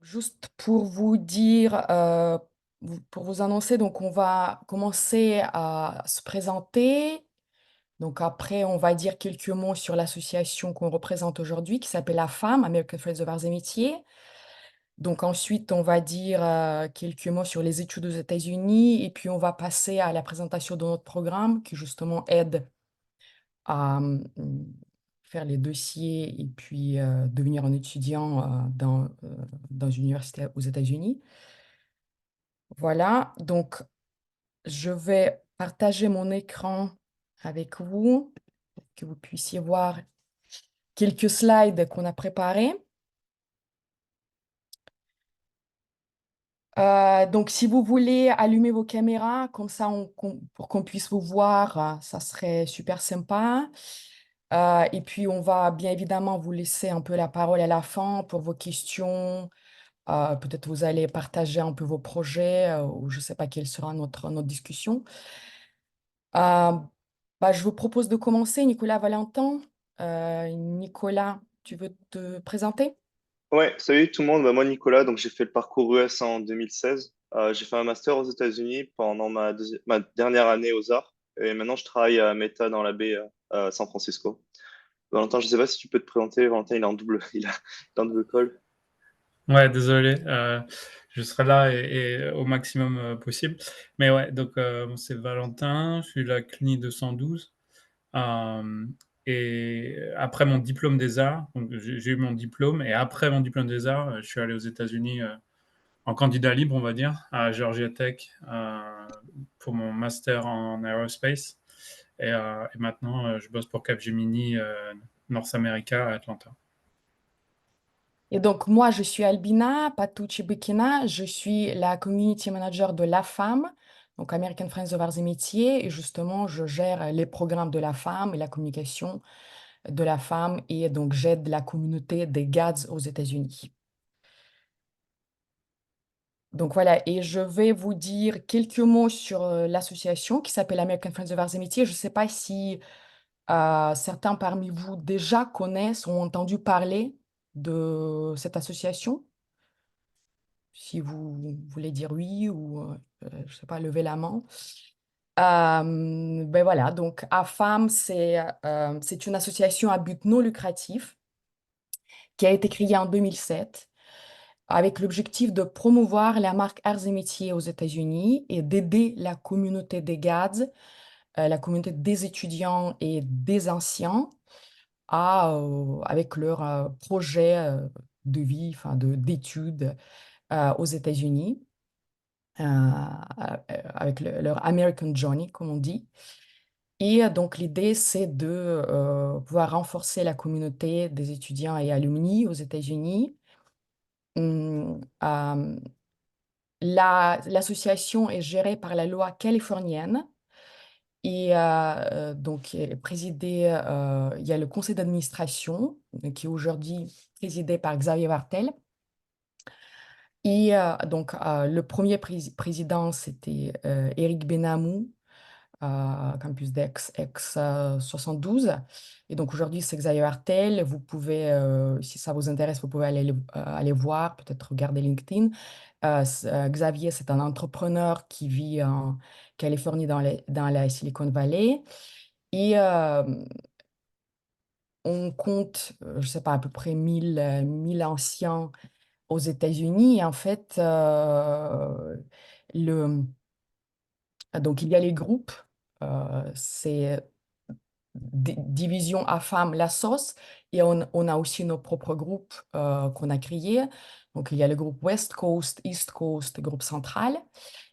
Juste pour vous dire, pour vous annoncer, donc on va commencer à se présenter. Donc après, on va dire quelques mots sur l'association qu'on représente aujourd'hui, qui s'appelle la FAM, American Friends of Arts et Métiers. Donc ensuite, on va dire quelques mots sur les études aux États-Unis, et puis on va passer à la présentation de notre programme, qui justement aide à faire les dossiers et puis devenir un étudiant dans une université aux États-Unis. Voilà, donc je vais partager mon écran avec vous pour que vous puissiez voir quelques slides qu'on a préparés. Donc, si vous voulez allumer vos caméras, comme ça, pour qu'on puisse vous voir, ça serait super sympa. Et puis, on va bien évidemment vous laisser un peu la parole à la fin pour vos questions. Peut-être vous allez partager un peu vos projets, ou je ne sais pas quelle sera notre discussion. Euh, je vous propose de commencer, Nicolas Valentin. Nicolas, tu veux te présenter? Ouais, salut tout le monde, moi Nicolas, donc j'ai fait le parcours US en 2016. J'ai fait un master aux États-Unis pendant ma dernière année aux arts et maintenant je travaille à Meta dans la baie à San Francisco. Valentin, je sais pas si tu peux te présenter, Valentin il est en double, il est en double call. Ouais, désolé, je serai là et au maximum possible. Mais ouais, donc c'est Valentin, je suis la CNI 212. Euh, et après mon diplôme des arts, donc j'ai eu mon diplôme, et après mon diplôme des arts, je suis allé aux États-Unis en candidat libre, on va dire, à Georgia Tech pour mon master en aerospace. Et maintenant, je bosse pour Capgemini North America à Atlanta. Et donc, moi, je suis Albina Patucci-Bikina. Je suis la community manager de la femme, donc American Friends of Arts et Métiers. Et justement, je gère les programmes de la femme et la communication de la femme. Et donc, j'aide la communauté des GADS aux États-Unis. Donc voilà, et je vais vous dire quelques mots sur l'association qui s'appelle American Friends of Arts et Métiers. Je ne sais pas si certains parmi vous déjà connaissent ou ont entendu parler de cette association. Si vous voulez dire oui ou, je sais pas, lever la main. Ben voilà, donc AFAM, c'est une association à but non lucratif qui a été créée en 2007 avec l'objectif de promouvoir la marque Arts et Métiers aux États-Unis et d'aider la communauté des GADS, la communauté des étudiants et des anciens, avec leur projet de vie, enfin d'études aux États-Unis, avec leur American Journey, comme on dit. Et donc l'idée, c'est de pouvoir renforcer la communauté des étudiants et alumni aux États-Unis. L'association est gérée par la loi californienne et donc elle est présidée, il y a le conseil d'administration qui est aujourd'hui présidé par Xavier Vartel. Et donc le premier président, c'était Éric Benamou, campus d'Aix, Aix 72. Et donc aujourd'hui, c'est Xavier Vartel. Vous pouvez, si ça vous intéresse, vous pouvez aller voir, peut-être regarder LinkedIn. Xavier, c'est un entrepreneur qui vit en Californie dans la Silicon Valley. Et on compte, je ne sais pas, à peu près 1000 anciens aux États-Unis. Et en fait, le, donc il y a les groupes, c'est division à femmes, la sauce, et on a aussi nos propres groupes qu'on a créés. Donc il y a le groupe West Coast, East Coast, groupe central.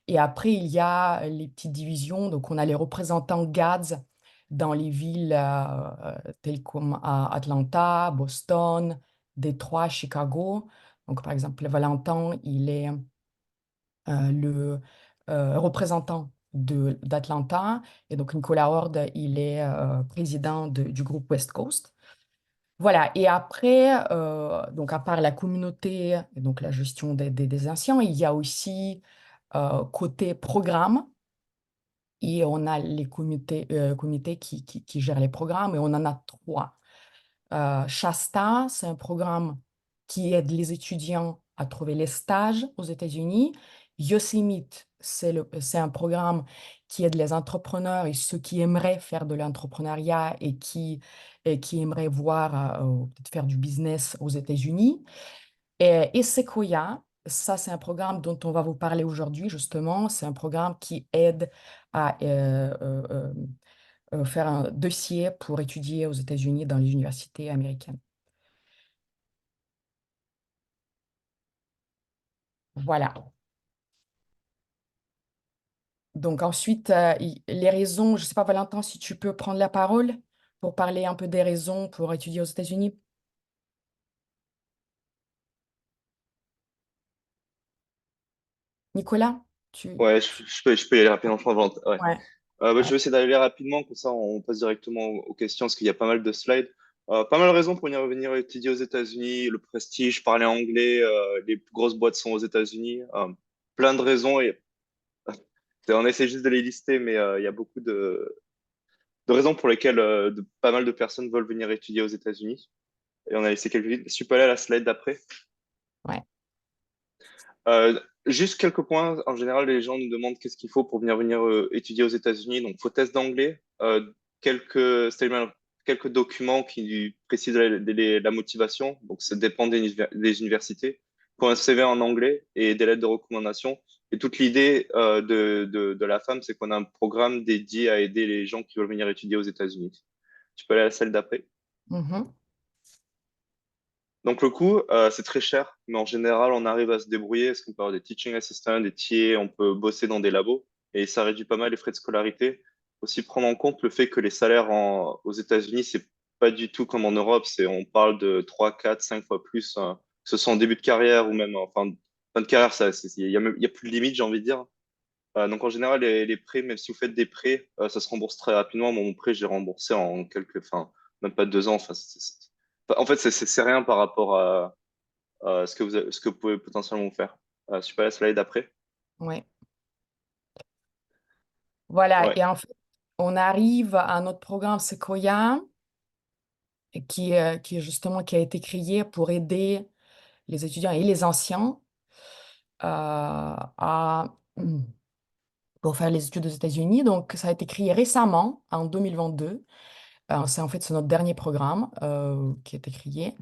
Et après, il y a les petites divisions. Donc, on a les représentants GADS dans les villes telles comme Atlanta, Boston, Détroit, Chicago. Donc, par exemple, Valentin, il est le représentant d'Atlanta. Et donc, Nicolas Horde, il est président du groupe West Coast. Voilà, et après, donc à part la communauté, et donc la gestion des anciens, il y a aussi côté programme, et on a les comités qui gèrent les programmes, et on en a trois. Shasta, c'est un programme qui aide les étudiants à trouver les stages aux États-Unis. Yosemite, c'est un programme qui aide les entrepreneurs et ceux qui aimeraient faire de l'entrepreneuriat et qui aimeraient voir, peut-être faire du business aux États-Unis. Et Sequoia, ça, c'est un programme dont on va vous parler aujourd'hui, justement. C'est un programme qui aide à faire un dossier pour étudier aux États-Unis dans les universités américaines. Voilà. Donc ensuite, les raisons, je ne sais pas, Valentin, si tu peux prendre la parole pour parler un peu des raisons pour étudier aux États-Unis. Nicolas, tu... Ouais, je peux y aller rapidement, je crois, ouais. Ouais, Je vais essayer d'aller rapidement, comme ça on passe directement aux questions, parce qu'il y a pas mal de slides. Pas mal de raisons pour venir étudier aux États-Unis, le prestige, parler anglais, les plus grosses boîtes sont aux États-Unis. Plein de raisons, et on essaie juste de les lister, mais il y a beaucoup de raisons pour lesquelles pas mal de personnes veulent venir étudier aux États-Unis. Et on a laissé quelques-unes. Je suis pas allé à la slide d'après. ouais. Juste quelques points. En général, les gens nous demandent qu'est-ce qu'il faut pour venir étudier aux États-Unis. Donc, faut test d'anglais, quelques statements, quelques documents qui précisent la motivation. Donc, ça dépend des universités. Faut un CV en anglais et des lettres de recommandation. Et toute l'idée de la femme, c'est qu'on a un programme dédié à aider les gens qui veulent venir étudier aux États-Unis. Tu peux aller à la salle d'après. Mhm. Donc le coût, c'est très cher, mais en général, on arrive à se débrouiller parce qu'on peut avoir des teaching assistants, des TA, on peut bosser dans des labos et ça réduit pas mal les frais de scolarité. Aussi prendre en compte le fait que les salaires aux États-Unis, c'est pas du tout comme en Europe, on parle de 3, 4, 5 fois plus, que ce soit en début de carrière ou même en fin de carrière, il y a plus de limite, j'ai envie de dire. Donc en général, les prêts, même si vous faites des prêts, ça se rembourse très rapidement. Moi, mon prêt, j'ai remboursé en même pas 2 ans. En fait, c'est rien par rapport à ce que vous pouvez potentiellement faire. Super, la slide d'après. Ouais. Voilà. Ouais. Et en fait, on arrive à notre programme Sequoia, qui est justement qui a été créé pour aider les étudiants et les anciens à pour faire les études aux États-Unis. Donc, ça a été créé récemment, en 2022. C'est notre dernier programme qui a été créé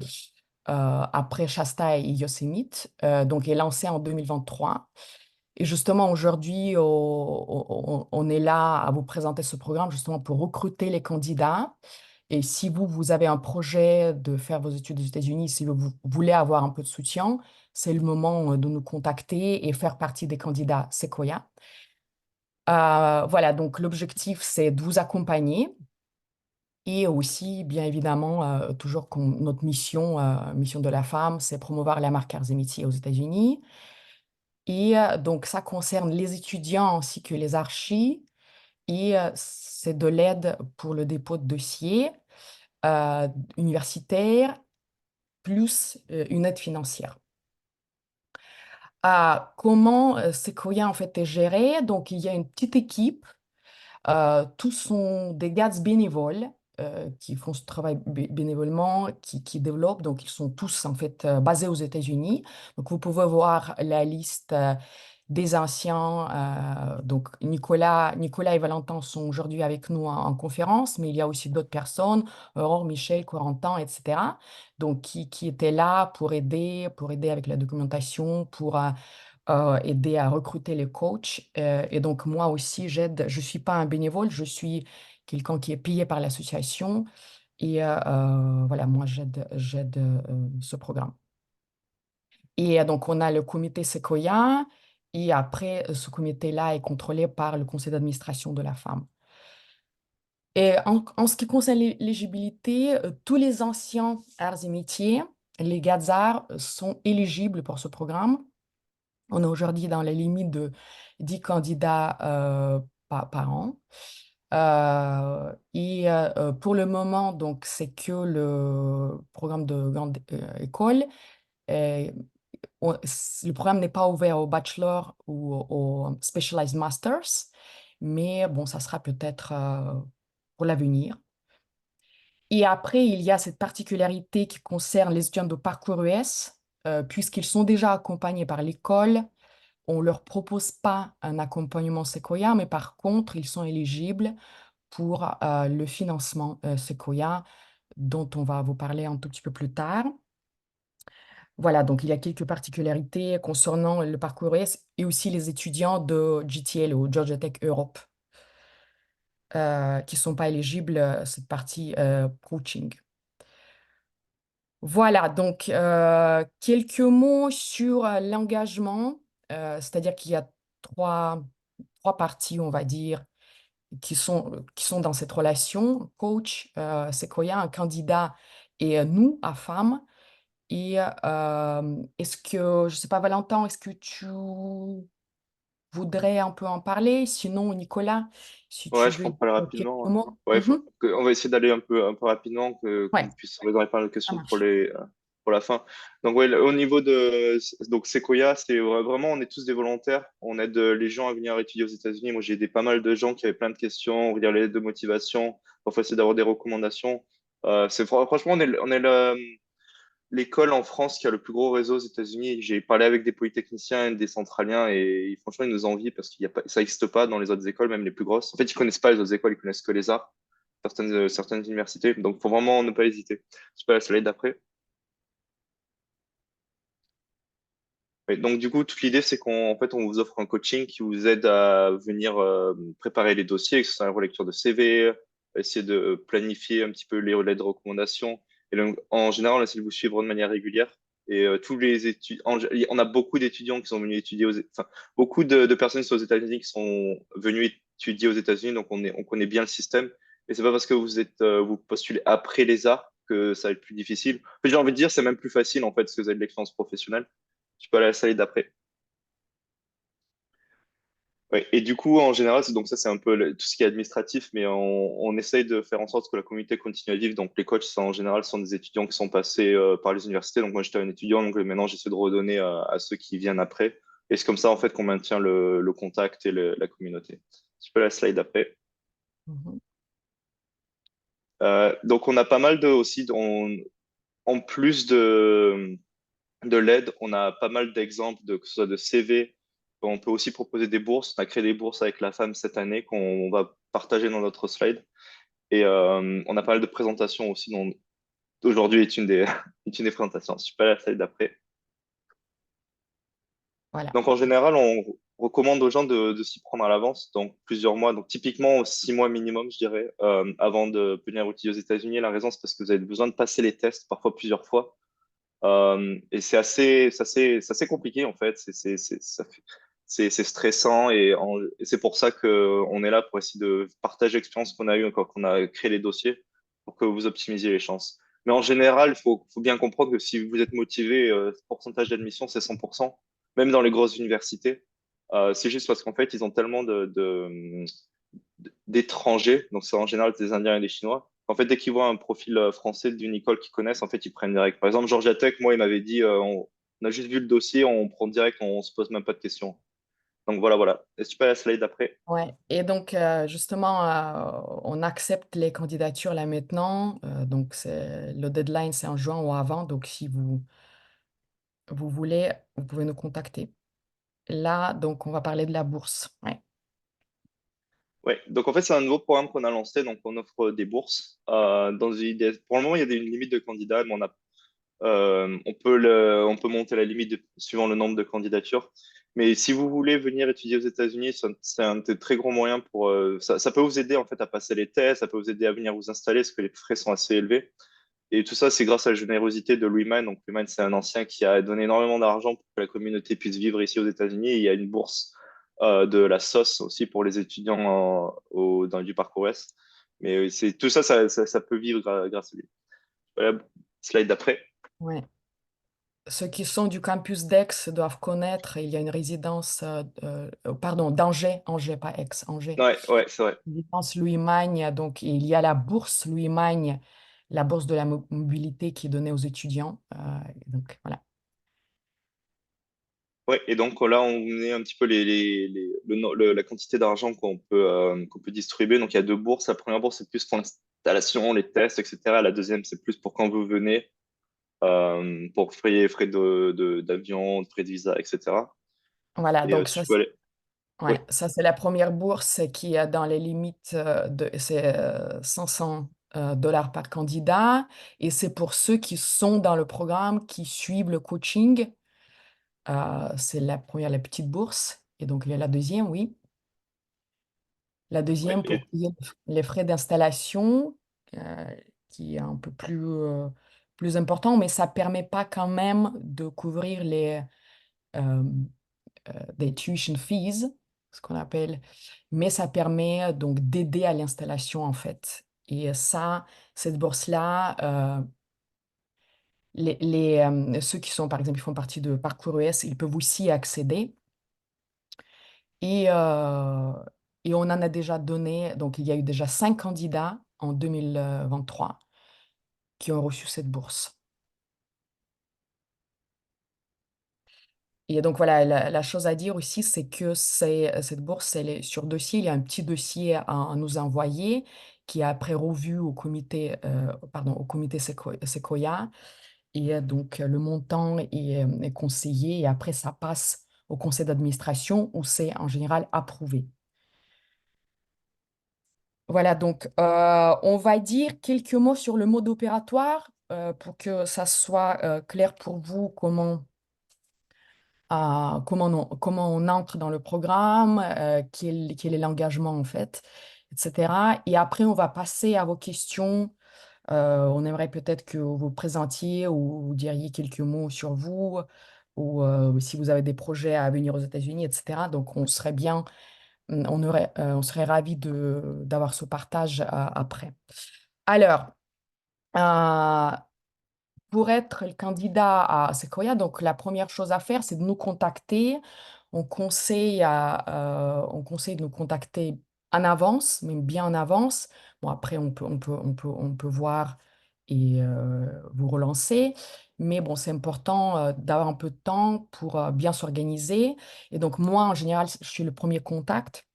après Shasta et Yosemite. Donc, il est lancé en 2023. Et justement, aujourd'hui, on est là à vous présenter ce programme justement pour recruter les candidats. Et si vous avez un projet de faire vos études aux États-Unis, si vous voulez avoir un peu de soutien, c'est le moment de nous contacter et faire partie des candidats Sequoia. Voilà, donc l'objectif, c'est de vous accompagner et aussi, bien évidemment, toujours notre mission de la femme, c'est promouvoir la marque Arts et Métiers aux États-Unis. Et donc, ça concerne les étudiants ainsi que les archis. Et c'est de l'aide pour le dépôt de dossier euh, universitaire, plus une aide financière. Comment Sequoia en fait est géré? Donc, il y a une petite équipe. Tous sont des gars bénévoles qui font ce travail bénévolement, qui développent. Donc, ils sont tous en fait basés aux États-Unis. Donc, vous pouvez voir la liste des anciens. Donc, Nicolas et Valentin sont aujourd'hui avec nous en conférence, mais il y a aussi d'autres personnes, Aurore, Michel, Corentin, etc. Donc, qui étaient là pour aider avec la documentation, pour aider à recruter les coachs. Et donc, moi aussi, j'aide. Je ne suis pas un bénévole, je suis quelqu'un qui est payé par l'association. Et voilà, moi, j'aide ce programme. Et donc, on a le comité Sequoia. Et après, ce comité-là est contrôlé par le conseil d'administration de la femme. Et en ce qui concerne l'éligibilité, tous les anciens arts et métiers, les Gazards, sont éligibles pour ce programme. On est aujourd'hui dans la limite de 10 candidats par an. Pour le moment, donc, c'est que le programme de grande école. Euh, le programme n'est pas ouvert au bachelor ou au specialized masters, mais bon, ça sera peut-être pour l'avenir. Et après, il y a cette particularité qui concerne les étudiants de parcours US. puisqu'ils sont déjà accompagnés par l'école, on ne leur propose pas un accompagnement Sequoia, mais par contre, ils sont éligibles pour le financement Sequoia, dont on va vous parler un tout petit peu plus tard. Voilà, donc il y a quelques particularités concernant le parcours ES et aussi les étudiants de GTL ou Georgia Tech Europe qui ne sont pas éligibles à cette partie coaching. Voilà, donc quelques mots sur l'engagement, c'est-à-dire qu'il y a trois parties, on va dire, qui sont dans cette relation, coach, Sequoia, un candidat et nous, à femmes. Et est-ce que, je ne sais pas, Valentin, est-ce que tu voudrais un peu en parler? Sinon, Nicolas, si Ouais, tu je veux peux en dire parler quelques rapidement. Ouais, mots. ouais, Mhm. on va essayer d'aller un peu rapidement, Ouais, qu'on puisse résoudre pas mal de ça questions marche. pour la fin. Donc, ouais, au niveau donc Sequoia, vraiment, on est tous des volontaires. On aide les gens à venir étudier aux États-Unis. Moi, j'ai aidé pas mal de gens qui avaient plein de questions, on va dire les lettres de motivation, parfois essayer d'avoir des recommandations. Franchement, on est l'école en France qui a le plus gros réseau aux États-Unis. J'ai parlé avec des polytechniciens et des centraliens et franchement, ils nous envient parce qu'il y a pas, ça n'existe pas dans les autres écoles, même les plus grosses. En fait, ils connaissent pas les autres écoles, ils connaissent que les arts, certaines universités. Donc, faut vraiment ne pas hésiter. Je peux la slide d'après. Et donc, du coup, toute l'idée, c'est en fait, on vous offre un coaching qui vous aide à venir préparer les dossiers, que ce soit la relecture de CV, essayer de planifier un petit peu les relais de recommandation. Et donc, en général, on essaie de vous suivre de manière régulière. Et tous les études, on a beaucoup d'étudiants qui sont venus étudier enfin, beaucoup de personnes qui sont aux États-Unis qui sont venues étudier aux États-Unis, donc on connaît bien le système. Et c'est pas parce que vous postulez après les arts que ça va être plus difficile. En fait, j'ai envie de dire, c'est même plus facile, en fait, parce que vous avez de l'expérience professionnelle. Tu peux aller à la slide d'après. Ouais. Et du coup, en général, donc ça, c'est un peu tout ce qui est administratif, mais on essaye de faire en sorte que la communauté continue à vivre. Donc, les coachs, en général, sont des étudiants qui sont passés par les universités. Donc, moi, j'étais un étudiant, donc maintenant, j'essaie de redonner à ceux qui viennent après. Et c'est comme ça, en fait, qu'on maintient le contact et la communauté. Tu peux la slide d'après. Mhm. Donc, on a pas mal en plus de l'aide. On a pas mal d'exemples, que ce soit de CV. On peut aussi proposer des bourses. On a créé des bourses avec la femme cette année qu'on va partager dans notre slide. Et on a pas mal de présentations aussi, dont aujourd'hui est est une des présentations. Je pas la slide d'après. Voilà. Donc en général, on recommande aux gens de s'y prendre à l'avance, donc plusieurs mois, donc typiquement 6 mois minimum, je dirais, avant de venir étudier aux États-Unis. La raison, c'est parce que vous avez besoin de passer les tests, parfois plusieurs fois. Et c'est assez compliqué en fait. C'est stressant et c'est pour ça qu'on est là pour essayer de partager l'expérience qu'on a eue quand on a créé les dossiers pour que vous optimisiez les chances. Mais en général, faut bien comprendre que si vous êtes motivé, le pourcentage d'admission, c'est 100%, même dans les grosses universités. C'est juste parce qu'en fait, ils ont tellement d'étrangers, donc c'est en général des Indiens et des Chinois. En fait, dès qu'ils voient un profil français d'une école qu'ils connaissent, en fait, ils prennent direct. Par exemple, Georgia Tech, moi, il m'avait dit, on a juste vu le dossier, on prend direct, on se pose même pas de questions. Donc voilà, voilà. Est-ce que tu peux la slide d'après? Ouais. Et donc, justement, on accepte les candidatures là maintenant. Donc, le deadline, c'est en juin ou avant. Donc, si vous voulez, vous pouvez nous contacter. Là, donc, on va parler de la bourse. Ouais. Ouais. Donc en fait, c'est un nouveau programme qu'on a lancé. Donc on offre des bourses. Pour le moment, il y a une limite de candidats, mais on peut monter la limite suivant le nombre de candidatures. Mais si vous voulez venir étudier aux États-Unis, c'est un des très gros moyens ça peut vous aider en fait à passer les tests, ça peut vous aider à venir vous installer parce que les frais sont assez élevés. Et tout ça, c'est grâce à la générosité de Louis Mann. Donc Louis Mann, c'est un ancien qui a donné énormément d'argent pour que la communauté puisse vivre ici aux États-Unis. Et il y a une bourse de la SOS aussi pour les étudiants du parcours S. Mais c'est tout ça, ça peut vivre grâce à lui. Voilà, slide d'après. Ouais. Ceux qui sont du campus d'Aix doivent connaître, il y a une résidence, pardon, d'Angers, Angers, pas Aix, Angers. Ouais, ouais, c'est vrai. Résidence Louis Magne, donc il y a la bourse Louis Magne, la bourse de la mobilité qui est donnée aux étudiants. Donc voilà. Ouais, et donc là, on met un petit peu la quantité d'argent qu'on peut distribuer. Donc il y a deux bourses. La première bourse, c'est plus pour l'installation, les tests, etc. La deuxième, c'est plus pour quand vous venez. pour frais d'avion, frais de visa, etc. Voilà, Et donc si je peux aller. Oui, ouais, ça c'est la première bourse qui est dans les limites c'est 500 dollars par candidat. Et c'est pour ceux qui sont dans le programme, qui suivent le coaching. C'est la première, la petite bourse. Et donc il y a la deuxième, oui. La oui. deuxième pour payer les frais d'installation, euh, qui est un peu plus important, mais ça permet pas quand même de couvrir euh, des tuition fees, ce qu'on appelle, mais ça permet donc d'aider à l'installation en fait. Et ça, cette bourse-là, ceux qui sont, par exemple, ils font partie de Parcours ES, ils peuvent aussi y accéder. Et, euh, et on en a déjà donné, donc il y a eu déjà 5 candidats en 2023 qui ont reçu cette bourse. Et donc voilà, la chose à dire aussi, c'est que cette bourse, elle est sur dossier. Il y a un petit dossier à nous envoyer qui est après revu au comité, pardon, au comité Sequoia. Et donc le montant est conseillé et après ça passe au conseil d'administration où c'est en général approuvé. Voilà, donc on va dire quelques mots sur le mode opératoire pour que ça soit clair pour vous comment on entre dans le programme, quel est l'engagement en fait, etc. Et après, on va passer à vos questions. On aimerait peut-être que vous vous présentiez ou vous diriez quelques mots sur vous ou si vous avez des projets à venir aux États-Unis, etc. Donc, on serait ravis d'avoir ce partage après. Alors, euh, pour être le candidat à Sequoia, donc la première chose à faire, c'est de nous contacter. On conseille de nous contacter en avance, même bien en avance. Bon, après, on peut voir et vous relancer. Mais bon, c'est important d'avoir un peu de temps pour bien s'organiser. Et donc, moi, en général, je suis le premier contact.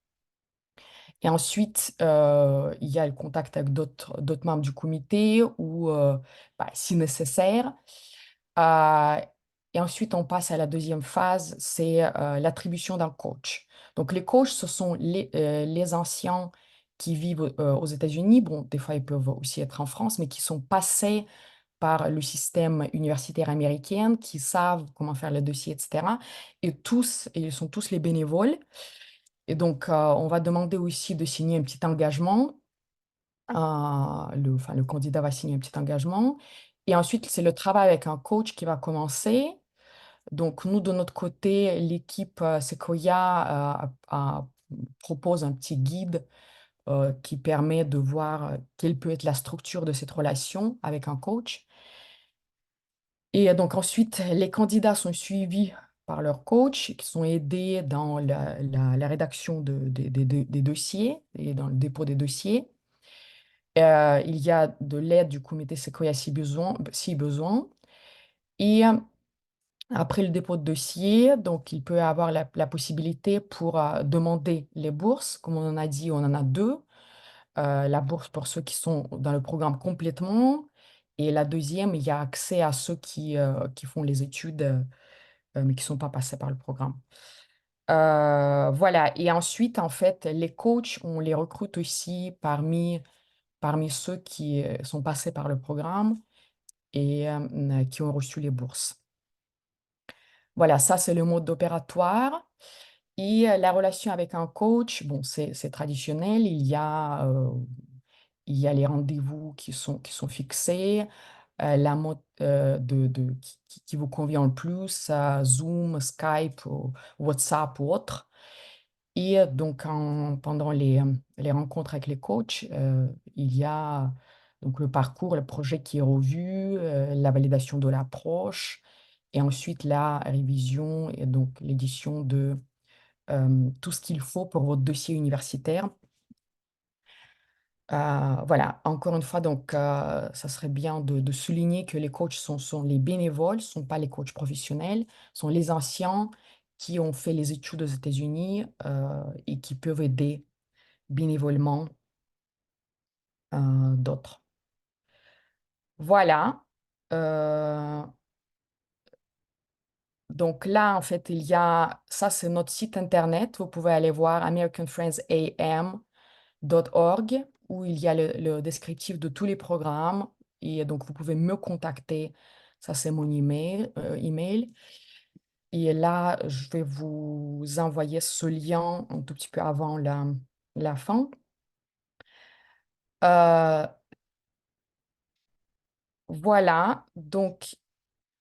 Et ensuite, il y a le contact avec d'autres membres du comité ou, bah, si nécessaire. Euh, et ensuite, on passe à la deuxième phase, c'est l'attribution d'un coach. Donc, les coachs, ce sont les anciens qui vivent aux États-Unis. Bon, des fois, ils peuvent aussi être en France, mais qui sont passés par le système universitaire américain, qui savent comment faire le dossier, etc. Et ils sont tous les bénévoles. Et donc, on va demander aussi de signer un petit engagement. Le candidat va signer un petit engagement. Et ensuite, c'est le travail avec un coach qui va commencer. Donc, nous, de notre côté, l'équipe Sequoia propose un petit guide qui permet de voir quelle peut être la structure de cette relation avec un coach. Et donc, ensuite, les candidats sont suivis par leur coach, qui sont aidés dans la rédaction des dossiers et dans le dépôt des dossiers. Il y a de l'aide du comité Sequoia si besoin. Et après le dépôt de dossier, donc il peut avoir la possibilité pour demander les bourses. Comme on en a dit, on en a deux. La bourse pour ceux qui sont dans le programme complètement. Et la deuxième, il y a accès à ceux qui font les études, mais qui ne sont pas passés par le programme. Voilà. Et ensuite, en fait, les coachs, on les recrute aussi parmi ceux qui sont passés par le programme et qui ont reçu les bourses. Voilà, ça c'est le mode opératoire. Et la relation avec un coach, bon, c'est traditionnel. Il y a les rendez-vous qui sont fixés, la mode qui vous convient le plus, Zoom, Skype, ou WhatsApp ou autre. Et donc, pendant les rencontres avec les coachs, il y a donc le parcours, le projet qui est revu, la validation de l'approche, et ensuite la révision et donc l'édition de tout ce qu'il faut pour votre dossier universitaire. Voilà, encore une fois, donc, ça serait bien de souligner que les coachs sont les bénévoles, ne sont pas les coachs professionnels, sont les anciens qui ont fait les études aux États-Unis et qui peuvent aider bénévolement d'autres. Voilà. Euh, donc là, en fait, il y a, ça c'est notre site internet. Vous pouvez aller voir americanfriendsam.org où il y a le descriptif de tous les programmes. Et donc, vous pouvez me contacter. Ça, c'est mon email. Et là, je vais vous envoyer ce lien un tout petit peu avant la fin. Euh, voilà, donc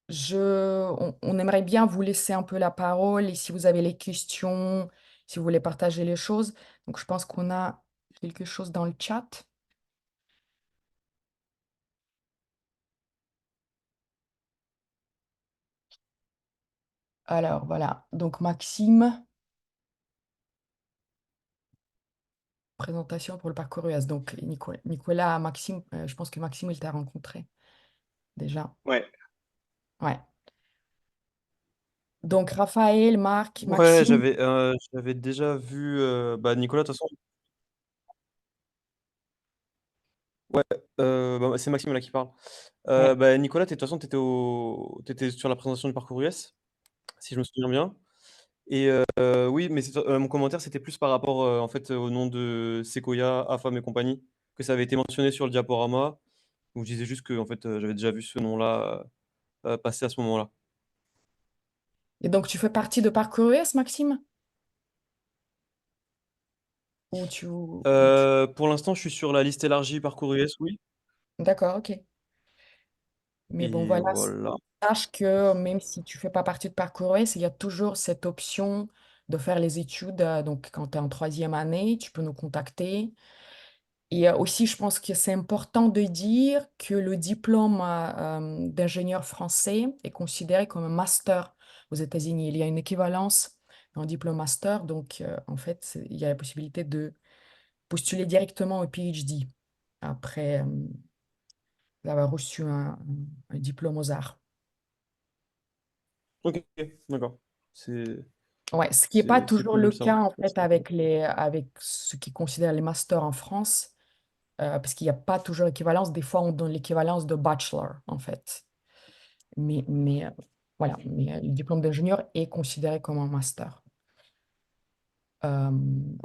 on aimerait bien vous laisser un peu la parole et si vous avez les questions, si vous voulez partager les choses. Donc je pense qu'on a quelque chose dans le chat. Alors voilà, donc Maxime, présentation pour le parcours US. Donc Nicolas, Maxime, je pense que Maxime, il t'a rencontré déjà. Ouais, Ouais. Donc Raphaël, Marc, Ouais, Maxime. j'avais déjà vu bah, Nicolas, de toute façon. Ouais, bah, c'est Maxime là qui parle. Ouais. Bah, Nicolas, de toute façon, t'étais sur la présentation du parcours US, si je me souviens bien. Et oui, mais mon commentaire, c'était plus par rapport en fait, au nom de Sequoia, AFAM et compagnie, que ça avait été mentionné sur le diaporama. Donc je disais juste que en fait, j'avais déjà vu ce nom-là passer à ce moment-là. Et donc tu fais partie de Parcours US, Maxime? Ou tu... Pour l'instant, je suis sur la liste élargie parcours US, oui. D'accord, ok. Mais bon, Et voilà, voilà. sache que même si tu fais pas partie de Parcours S, il y a toujours cette option de faire les études. Donc, quand tu es en troisième année, tu peux nous contacter. Et aussi, je pense que c'est important de dire que le diplôme d'ingénieur français est considéré comme un master aux États-Unis. Il y a une équivalence en diplôme master. Donc, en fait, il y a la possibilité de postuler directement au PhD après avoir reçu un diplôme aux arts. Ok, d'accord. C'est Ouais, ce qui n'est pas c'est toujours cool de le le cas savoir. en fait avec ce qui considèrent les masters en France, parce qu'il n'y a pas toujours l'équivalence. Des fois, on donne l'équivalence de bachelor en fait. Mais voilà, mais le diplôme d'ingénieur est considéré comme un master. Euh,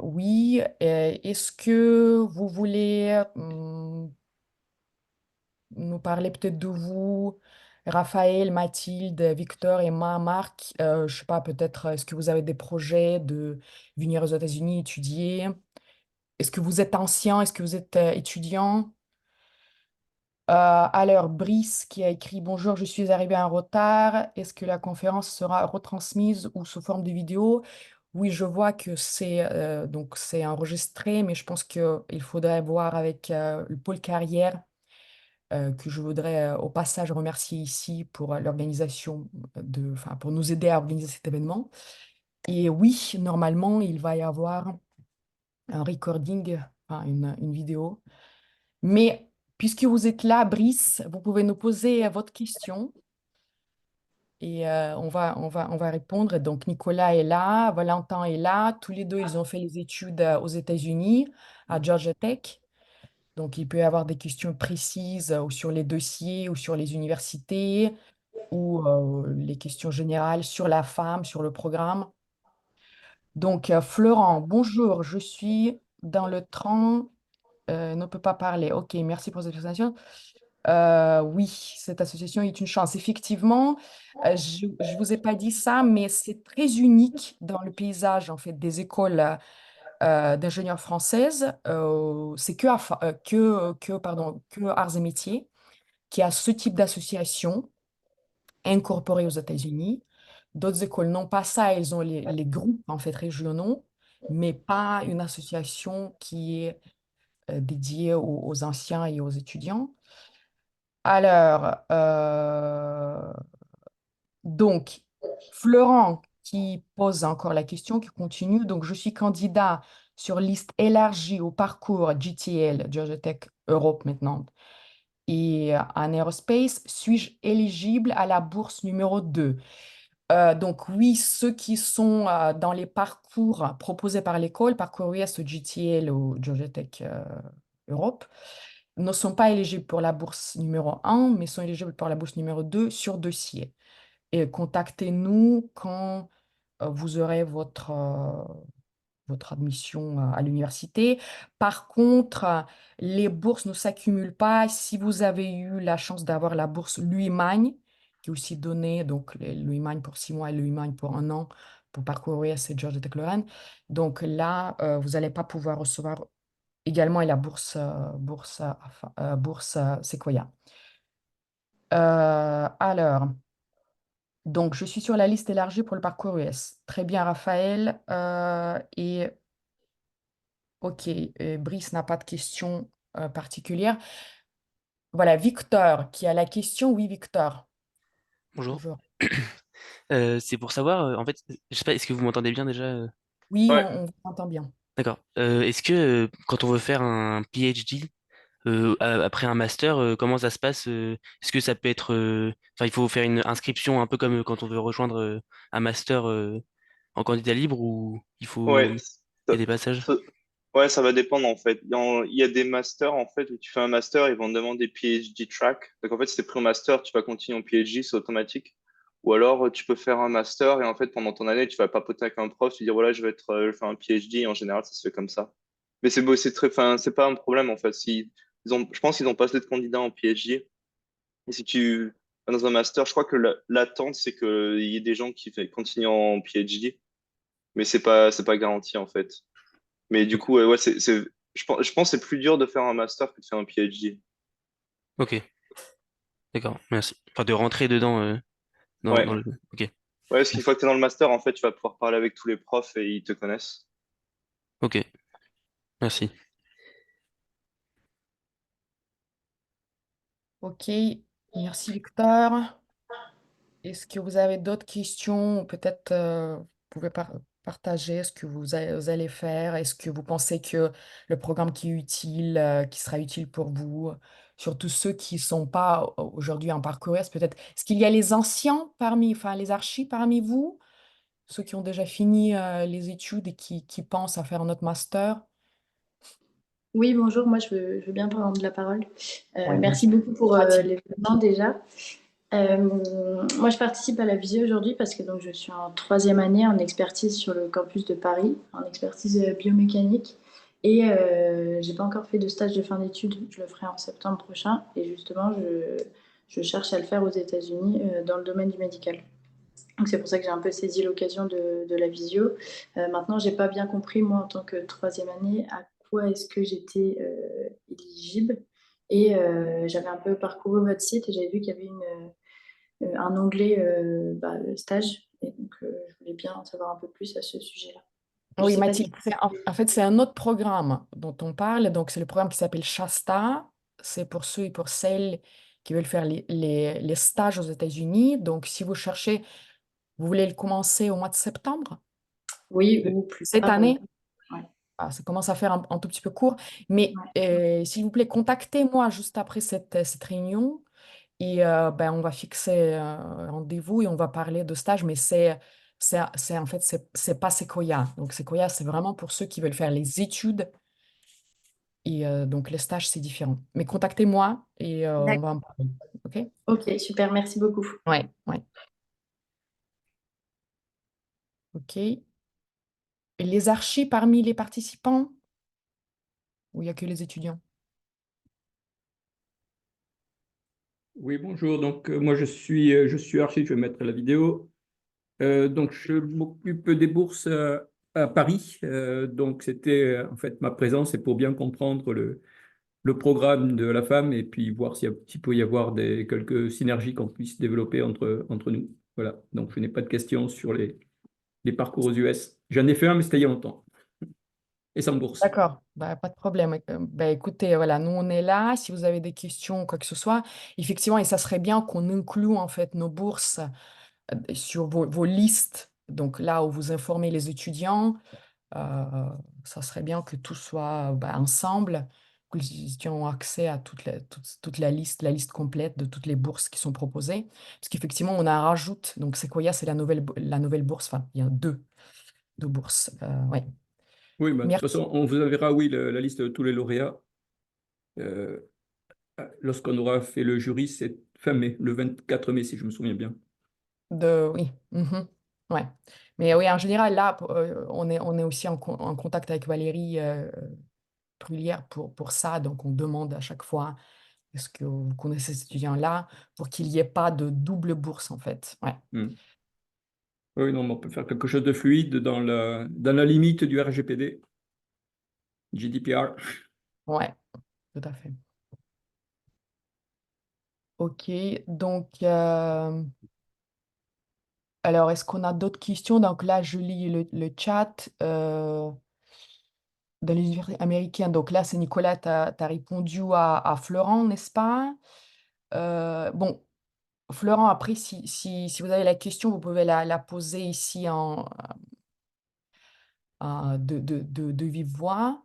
oui, est-ce que vous voulez nous parler peut-être de vous, Raphaël, Mathilde, Victor, Emma, Marc? Je sais pas, peut-être est-ce que vous avez des projets de venir aux États-Unis étudier? Est-ce que vous êtes ancien? Est-ce que vous êtes étudiant? Alors, Brice qui a écrit Bonjour, je suis arrivé en retard. Est-ce que la conférence sera retransmise ou sous forme de vidéo? Oui, je vois que c'est enregistré, mais je pense qu'il faudrait voir avec le pôle carrière que je voudrais au passage remercier ici pour l'organisation enfin, pour nous aider à organiser cet événement. Et oui, normalement, il va y avoir un recording, enfin, une vidéo. Mais puisque vous êtes là, Brice, vous pouvez nous poser votre question et on va répondre. Donc, Nicolas est là, Valentin est là. Tous les deux, ils ont fait les études aux États-Unis, à Georgia Tech. Donc, il peut y avoir des questions précises ou sur les dossiers ou sur les universités ou les questions générales sur la femme, sur le programme. Donc, Florent, bonjour, je suis dans le train, ne peut pas parler. Ok, merci pour cette présentation. Oui, cette association est une chance. Effectivement, je ne vous ai pas dit ça, mais c'est très unique dans le paysage en fait, des écoles d'ingénieurs françaises. C'est que Arts et Métiers qui a ce type d'association incorporée aux États-Unis. D'autres écoles n'ont pas ça, elles ont les groupes en fait régionaux, mais pas une association qui est dédiée aux anciens et aux étudiants. Alors, donc, Florent qui pose encore la question, qui continue. Donc, je suis candidat sur liste élargie au parcours GTL, Georgia Tech Europe maintenant, et en aerospace. Suis-je éligible à la bourse numéro 2? Donc, oui, ceux qui sont dans les parcours proposés par l'école, parcours US au GTL ou Georgia Tech Europe, ne sont pas éligibles pour la bourse numéro 1, mais sont éligibles pour la bourse numéro 2 sur dossier. Et contactez-nous quand vous aurez votre admission à l'université. Par contre, les bourses ne s'accumulent pas. Si vous avez eu la chance d'avoir la bourse Louis-Magne, qui est aussi donnée, donc Louis-Magne pour 6 mois et Louis-Magne pour 1 an, pour parcourir c'est Georges Tech Lorraine. Donc là, vous n'allez pas pouvoir recevoir également la bourse Sequoia. Alors, donc je suis sur la liste élargie pour le parcours US. Très bien, Raphaël. Et ok, Brice n'a pas de questions particulières. Voilà, Victor qui a la question. Oui, Victor. Bonjour. Bonjour. C'est pour savoir, en fait, je sais pas, est-ce que vous m'entendez bien déjà? Oui, Ouais, on vous entend bien. D'accord. Est-ce que quand on veut faire un PhD après un master, comment ça se passe? Est-ce que ça peut être, enfin, il faut faire une inscription un peu comme quand on veut rejoindre un master en candidat libre ou ouais. il y Ça, a des passages? ça- ouais, ça va dépendre en fait. Il y a des masters en fait où tu fais un master, ils vont te demander PhD track. Donc en fait, si tu pris un master, tu vas continuer en PhD, c'est automatique. Ou alors tu peux faire un master et en fait pendant ton année, tu vas papoter avec un prof, tu dis voilà, je vais faire un PhD. En général, ça se fait comme ça. Mais c'est beau, c'est très, enfin, c'est pas un problème en fait. Si je pense qu'ils ont pas assez de candidats en PhD. Et si tu vas dans un master, je crois que l'attente c'est qu'il y ait des gens qui continuent en PhD, mais c'est pas garanti en fait. Mais du Ok, coup, ouais, je pense que c'est plus dur de faire un master que de faire un PhD. ok, d'accord, merci. Enfin, de rentrer dedans dans Ouais. le. Ok, Ouais, parce qu'une fois que tu es dans le master, en fait, tu vas pouvoir parler avec tous les profs et ils te connaissent. ok, merci. Ok, merci Victor. Est-ce que vous avez d'autres questions? Ou peut-être vous pouvez partager ce que vous allez faire. Est-ce que vous pensez que le programme qui est utile, qui sera utile pour vous, surtout ceux qui ne sont pas aujourd'hui en parcours S, peut-être. Est-ce qu'il y a les anciens parmi, enfin les archis parmi vous, ceux qui ont déjà fini les études et qui pensent à faire un autre master? Oui, bonjour, moi je veux bien prendre la parole. Ouais, Merci beaucoup pour Pratique. l'événement déjà. Moi je participe à la visio aujourd'hui parce que donc, je suis en troisième année en expertise sur le campus de Paris, en expertise biomécanique. Et j'ai pas encore fait de stage de fin d'études, je le ferai en septembre prochain. Et justement, je cherche à le faire aux États-Unis dans le domaine du médical. Donc c'est pour ça que j'ai un peu saisi l'occasion de la visio. Maintenant, j'ai pas bien compris, moi, en tant que troisième année, à quoi est-ce que j'étais éligible. Et j'avais un peu parcouru votre site et j'avais vu qu'il y avait un onglet stage. Et donc, je voulais bien en savoir un peu plus à ce sujet-là. Je Oui, sais pas si... Mathilde, en fait, c'est un autre programme dont on parle. Donc, c'est le programme qui s'appelle Shasta. C'est pour ceux et pour celles qui veulent faire les stages aux États-Unis. Donc, si vous cherchez, vous voulez le commencer au mois de septembre Oui, ou plus cette tard. année. Ouais, Ah, ça commence à faire un tout petit peu court. Mais ouais. s'il vous plaît, contactez-moi juste après cette réunion. Et ben, on va fixer un rendez-vous et on va parler de stage. Mais en fait, c'est pas Sequoia. Donc, Sequoia, c'est vraiment pour ceux qui veulent faire les études. Et donc, les stages, c'est différent. Mais contactez-moi et on va D'accord. en parler. OK? Ok, super, merci beaucoup. Ouais, ouais. OK. Et les archis parmi les participants, ou il n'y a que les étudiants? Oui, bonjour. Donc, moi, je suis archi, je vais mettre la vidéo. Donc, je m'occupe des bourses à Paris. Donc, c'était en fait ma présence, c'est pour bien comprendre le programme de la femme et puis voir s'il peut y avoir quelques synergies qu'on puisse développer entre nous. Voilà. Donc, je n'ai pas de questions sur les parcours aux US. J'en ai fait un, mais c'était il y a longtemps. Et sans bourse. D'accord, bah, pas de problème. Bah, écoutez, voilà, nous on est là. Si vous avez des questions ou quoi que ce soit, effectivement, et ça serait bien qu'on inclue en fait nos bourses sur vos listes. Donc là où vous informez les étudiants, euh, ça serait bien que tout soit bah, ensemble, que les étudiants ont accès à toute la liste complète de toutes les bourses qui sont proposées. Parce qu'effectivement, on en rajoute. Donc Sequoia, c'est la nouvelle bourse. Enfin, il y a deux bourses. Ouais. Oui, bah, de toute Merci. façon, on vous enverra, oui, la liste de tous les lauréats. Euh, lorsqu'on aura fait le jury, c'est fin mai, le 24 mai, si je me souviens bien. Oui. Mhm. Ouais. Mais oui, en général, là, on est aussi en contact avec Valérie Bruyère pour ça. Donc, on demande à chaque fois, est-ce que vous connaissez cet étudiant-là, pour qu'il n'y ait pas de double bourse, en fait. Ouais. Hmm. Oui, non, mais on peut faire quelque chose de fluide dans la limite du RGPD, GDPR. Ouais, tout à fait. OK. Donc, alors, est-ce qu'on a d'autres questions? Donc là, je lis le chat de l'université américaine. Donc là, c'est Nicolas, tu as répondu à Florent, n'est-ce pas? Bon, Florent, après, si vous avez la question, vous pouvez la poser ici de vive voix.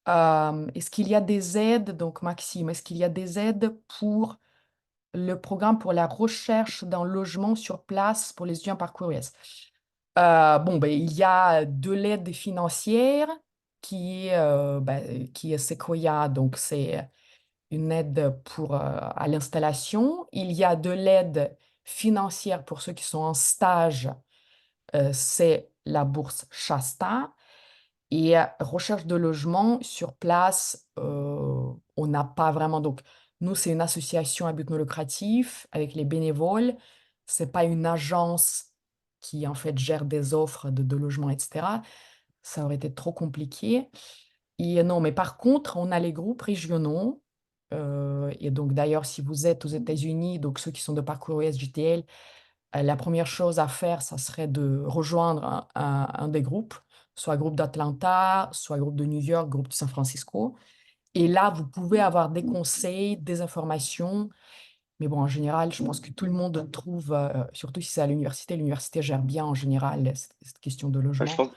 Est-ce qu'il y a des aides, donc Maxime, est-ce qu'il y a des aides pour le programme pour la recherche d'un logement sur place pour les étudiants parcours US? Bon, ben, il y a de l'aide financière qui est Sequoia, donc c'est une aide à l'installation. Il y a de l'aide financière pour ceux qui sont en stage, c'est la bourse Shasta. Et recherche de logement sur place, on n'a pas vraiment. Donc, nous, c'est une association à but non lucratif avec les bénévoles. C'est pas une agence qui, en fait, gère des offres de logement, etc. Ça aurait été trop compliqué. Et non, mais par contre, on a les groupes régionaux. Et donc, d'ailleurs, si vous êtes aux États-Unis, donc ceux qui sont de parcours USJTL, la première chose à faire, ça serait de rejoindre un des groupes, soit groupe d'Atlanta, soit groupe de New York, groupe de San Francisco. Et là, vous pouvez avoir des conseils, des informations. Mais bon, en général, je pense que tout le monde trouve, surtout si c'est à l'université gère bien en général cette question de Ouais, je logement. pense que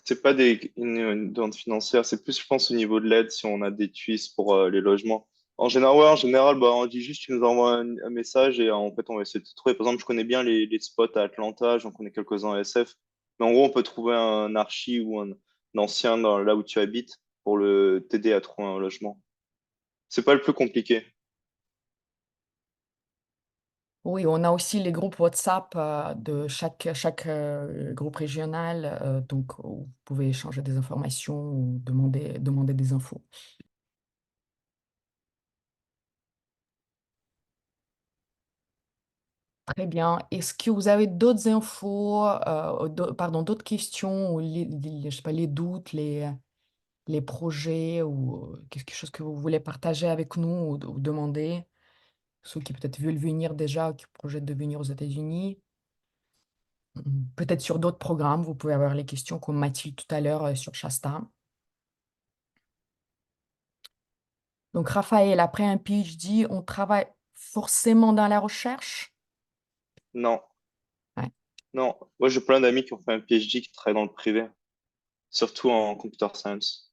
c'est pas une demande financière, c'est plus, je pense, au niveau de l'aide si on a des tuyaux pour les logements. En général, bah, on dit juste, tu nous envoies un message et en fait, on va essayer de te trouver. Par exemple, je connais bien les spots à Atlanta, j'en connais quelques-uns à SF. Mais en gros, on peut trouver un archi ou un ancien là où tu habites pour t'aider à trouver un logement. C'est pas le plus compliqué. Oui, on a aussi les groupes WhatsApp de chaque groupe régional, donc où vous pouvez échanger des informations ou demander des infos. Très bien. Est-ce que vous avez d'autres infos, pardon, d'autres questions ou je sais pas, les doutes, les projets ou quelque chose que vous voulez partager avec nous ou demander? Ceux qui peut-être veulent venir déjà, qui projettent de venir aux États-Unis. Peut-être sur d'autres programmes, vous pouvez avoir les questions comme Mathilde tout à l'heure sur Shasta. Donc, Raphaël, après un PhD, on travaille forcément dans la recherche? Non, Ouais, non. Moi, j'ai plein d'amis qui ont fait un PhD qui travaillent dans le privé, surtout en computer science.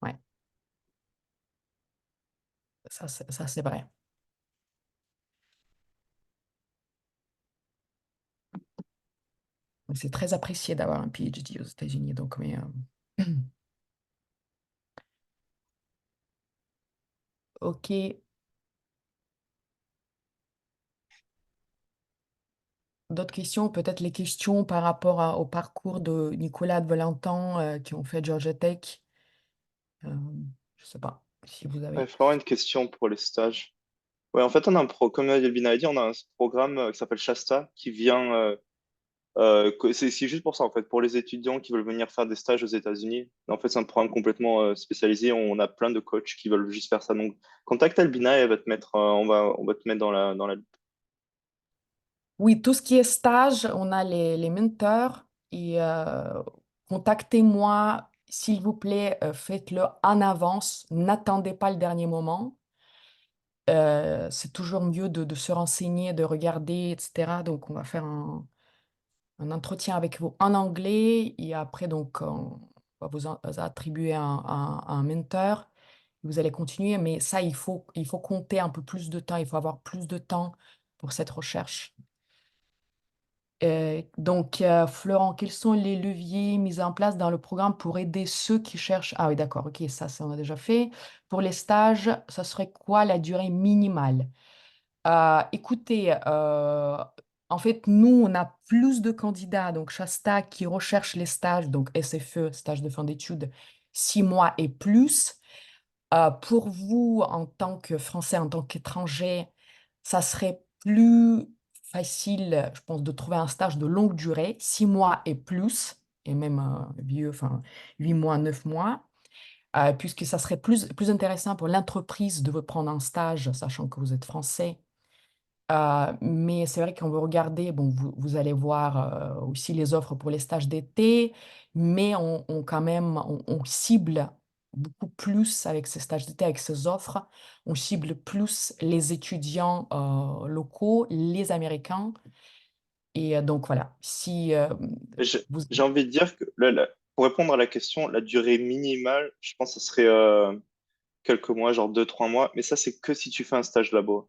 ouais, ça, c'est vrai. C'est très apprécié d'avoir un PhD aux États-Unis. Donc, mais, OK. D'autres questions? Peut-être les questions par rapport au parcours de Nicolas de Valentin qui ont fait Georgia Tech. Euh, je ne sais pas si vous Ouais, avez. Florent, une question pour les stages. Ouais, en fait, comme Elvin a dit, on a un programme qui s'appelle Shasta qui vient. C'est juste pour ça, en fait, pour les étudiants qui veulent venir faire des stages aux États-Unis. En fait, c'est un programme complètement spécialisé. On a plein de coachs qui veulent juste faire ça. Donc, contacte Albina et elle va te mettre, on va te mettre dans la. Oui, tout ce qui est stage, on a les mentors et contactez-moi, s'il vous plaît, faites-le en avance, n'attendez pas le dernier moment. C'est toujours mieux de se renseigner, de regarder, etc. Donc, on va faire un entretien avec vous en anglais et après, donc, on va vous attribuer un mentor. Vous allez continuer, mais ça, il faut compter un peu plus de temps, il faut avoir plus de temps pour cette recherche. Donc, Florent, quels sont les leviers mis en place dans le programme pour aider ceux qui cherchent... Ah oui, d'accord, ok, ça on a déjà fait. Pour les stages, ça serait quoi la durée minimale? Écoutez, en fait, nous, on a plus de candidats, donc Shasta, qui recherchent les stages, donc SFE, stage de fin d'études, 6 mois et plus. Pour vous, en tant que Français, en tant qu'étranger, ça serait plus facile, je pense, de trouver un stage de longue durée, 6 mois et plus, et même vieux, enfin, 8 mois, 9 mois, puisque ça serait plus intéressant pour l'entreprise de vous prendre un stage, sachant que vous êtes Français. Mais c'est vrai qu'on veut regarder, bon, vous allez voir aussi les offres pour les stages d'été, mais quand même, on cible beaucoup plus avec ces stages d'été, avec ces offres, on cible plus les étudiants locaux, les Américains. Et donc voilà, si J'ai vous... j'ai envie de dire que pour répondre à la question, la durée minimale, je pense que ce serait quelques mois, genre 2, 3 mois. Mais ça, c'est que si tu fais un stage là-bas.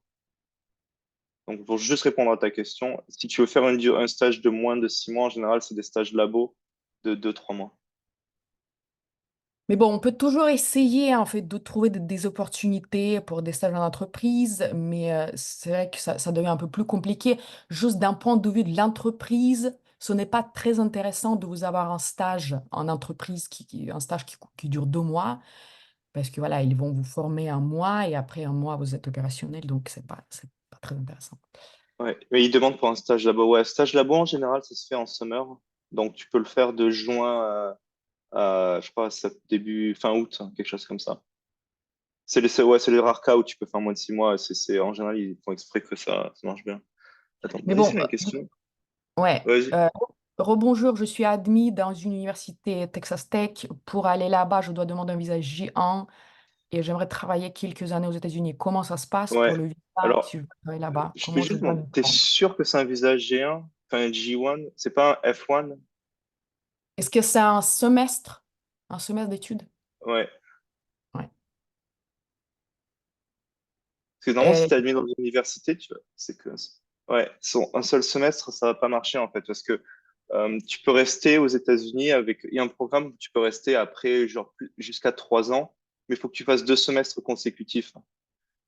Donc, pour juste répondre à ta question, si tu veux faire un stage de moins de 6 mois, en général, c'est des stages labo de 2, 3 mois. Mais bon, on peut toujours essayer en fait de trouver des opportunités pour des stages en entreprise, mais c'est vrai que ça devient un peu plus compliqué. Juste d'un point de vue de l'entreprise, ce n'est pas très intéressant de vous avoir un stage en entreprise, un stage qui dure 2 mois, parce que voilà, ils vont vous former un mois et après un mois, vous êtes opérationnel, donc c'est pas très intéressant. Ouais, mais ils demandent pour un stage labo. Ouais, stage labo, en général, ça se fait en summer. Donc, tu peux le faire de juin je sais pas, début, fin août, hein, quelque chose comme ça. C'est les rares cas où tu peux faire moins de 6 mois. En général, ils font exprès que ça marche bien. Attends, Mais vas-y, c'est bon, une question. ouais. Vas-y. Rebonjour, je suis admis dans une université Texas Tech. Pour aller là-bas, je dois demander un visa J1 et j'aimerais travailler quelques années aux États-Unis. Comment ça se passe pour Ouais. le visa si Alors, je veux travailler là-bas? je peux Comment je juste dois demander, m'y t'es prendre? sûr que c'est un visa G1, enfin un G1, c'est pas un F1? Est-ce que c'est un semestre? Un semestre d'études? Ouais. Ouais. Parce que normalement, si Et- tu es admis dans une université, tu vois, c'est que ouais, un seul semestre, ça va pas marcher en fait, parce que tu peux rester aux États-Unis il y a un programme où tu peux rester après genre jusqu'à 3 ans, mais il faut que tu fasses 2 semestres consécutifs.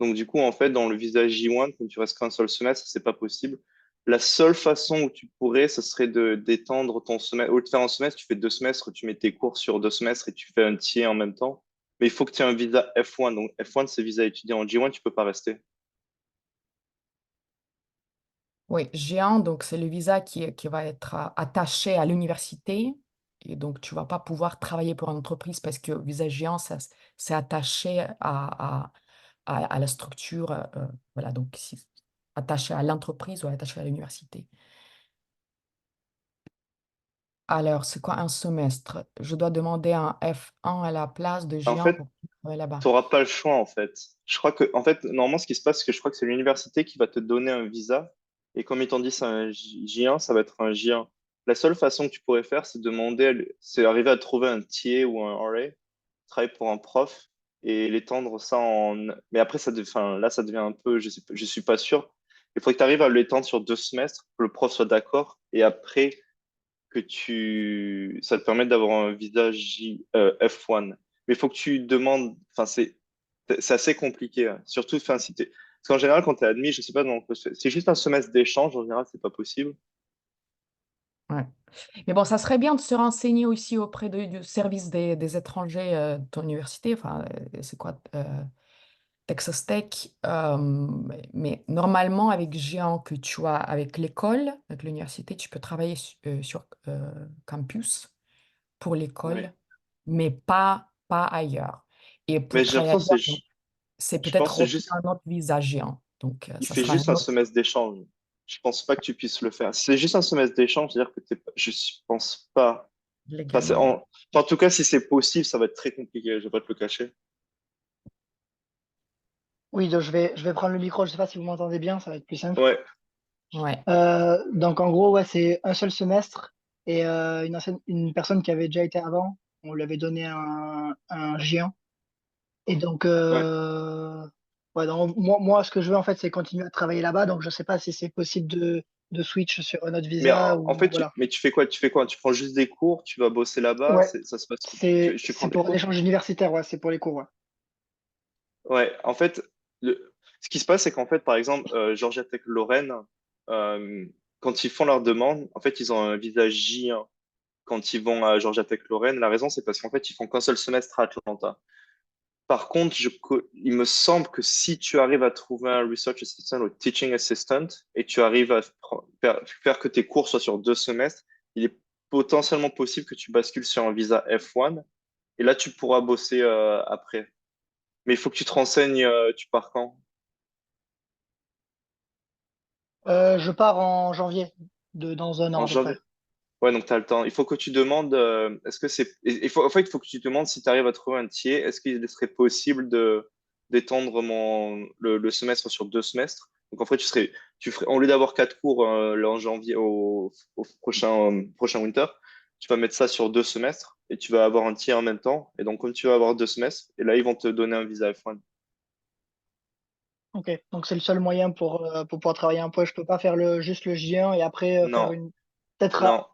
Donc du coup, en fait, dans le visa J1, quand tu restes qu'un seul semestre, c'est pas possible. La seule façon où tu pourrais, ce serait de d'étendre ton semestre. Au lieu de faire un semestre, tu fais 2 semestres, tu mets tes cours sur 2 semestres et tu fais un tiers en même temps. Mais il faut que tu aies un visa F1. Donc F1, c'est visa étudiant. En J1, tu peux pas rester. oui, G1, donc c'est le visa qui va être attaché à l'université. Et donc, tu vas pas pouvoir travailler pour une entreprise parce que visa G1, c'est attaché à la structure. Voilà, donc attaché à l'entreprise ou attaché à l'université. Alors, c'est quoi un semestre? Je dois demander un F1 à la place de En G1 fait, pour travailler là-bas. tu n'auras pas le choix, en fait. Je crois que, en fait, normalement, ce qui se passe, c'est que je crois que c'est l'université qui va te donner un visa. Et comme ils t'ont dit, c'est un J1, ça va être un J1. La seule façon que tu pourrais faire, c'est c'est arriver à trouver un TA ou un RA, travailler pour un prof et l'étendre ça en. Mais après, enfin, là, ça devient un peu, je sais, je suis pas sûr. Il faut que tu arrives à l'étendre sur 2 semestres, que le prof soit d'accord. Et après, ça te permet d'avoir un visa F1. Mais il faut que tu demandes, enfin, c'est assez compliqué, hein. Surtout, enfin, parce qu'en général, quand tu es admis, je sais pas, donc, c'est juste un semestre d'échange, en général, c'est pas possible. Ouais. Mais bon, ça serait bien de se renseigner aussi auprès du service des étrangers de ton université. Enfin, c'est quoi? Texas Tech. Mais normalement, avec Géant que tu as avec l'école, avec l'université, tu peux travailler sur campus pour l'école, Ouais. mais pas ailleurs. Et Mais pour j'ai travailler l'impression que ailleurs, donc, c'est je peut-être pense que refaire un autre visa Géant. Donc, il ça fait sera juste un un autre semestre d'échange. Je pense pas que tu puisses le faire. Si c'est juste un semestre d'échange, c'est-à-dire que pense pas. Enfin, légalement. en tout cas, si c'est possible, ça va être très compliqué, je vais pas te le cacher. Oui, donc je vais prendre le micro, je sais pas si vous m'entendez bien, ça va être plus simple. Ouais, Ouais. Donc en gros, ouais, c'est un seul semestre et une personne qui avait déjà été avant, on lui avait donné un J1. Et donc, ouais. ouais, donc, moi, ce que je veux en fait, c'est continuer à travailler là-bas. Donc je sais pas si c'est possible de switch sur un autre Mais visa en ou fait, voilà. mais tu fais quoi? Tu fais quoi? Tu prends juste des cours, tu vas bosser là-bas, Ouais, ça se passe. Tu prends c'est des pour un cours? échange universitaire, ouais, c'est pour les cours, ouais. Ouais, en fait, ce qui se passe, c'est qu'en fait, par exemple, Georgia Tech Lorraine, euh, quand ils font leur demande, en fait, ils ont un visa J1 quand ils vont à Georgia Tech Lorraine. La raison, c'est parce qu'en fait, ils font qu'un seul semestre à Atlanta. Par contre, il me semble que si tu arrives à trouver un research assistant ou teaching assistant et tu arrives à faire que tes cours soient sur 2 semestres, il est potentiellement possible que tu bascules sur un visa F1 et là, tu pourras bosser après. Mais il faut que tu te renseignes, tu pars quand? Je pars en janvier, dans un an En à peu près. janvier? Ouais, donc tu as le temps. Il faut que tu demandes, est-ce que c'est, en fait, il faut que tu te demandes si tu arrives à trouver un tiers, est-ce qu'il serait possible d'étendre le semestre sur 2 semestres? Donc en fait, tu ferais, au lieu d'avoir 4 cours là, en janvier au prochain winter, tu vas mettre ça sur 2 semestres et tu vas avoir un tiers en même temps. Et donc, comme tu vas avoir 2 semestres, et là, ils vont te donner un visa F1. Ok, donc c'est le seul moyen pour pouvoir travailler un peu. Je peux pas faire juste le J1 et après Non, peut-être non.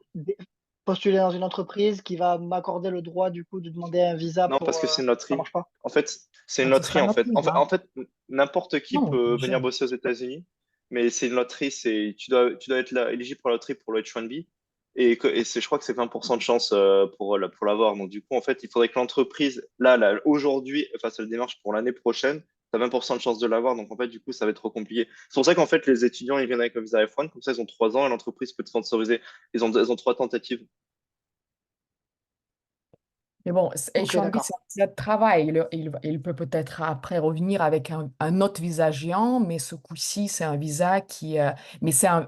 postuler dans une entreprise qui va m'accorder le droit du coup de demander un visa Non, parce pour. que c'est une Ça loterie. marche pas. En fait, c'est une Donc, ce sera loterie, en notre fait. visa. En fait, n'importe qui Non, peut venir jeune. bosser aux États-Unis, mais c'est une loterie. Tu dois être là, éligible pour la loterie pour le H1B. Je crois que c'est 20% de chance pour l'avoir. Donc, du coup, en fait, il faudrait que l'entreprise, aujourd'hui, fasse la démarche pour l'année prochaine. Tu as 20% de chance de l'avoir. Donc, en fait, du coup, ça va être trop compliqué. C'est pour ça qu'en fait, les étudiants, ils viennent avec un visa F1. Comme ça, ils ont 3 ans et l'entreprise peut te sponsoriser. Ils ont 3 tentatives. Mais bon, Ok, H1B, d'accord. c'est un visa de travail. Il peut peut-être après revenir avec un autre visa géant, mais ce coup-ci, c'est un visa qui. Mais c'est un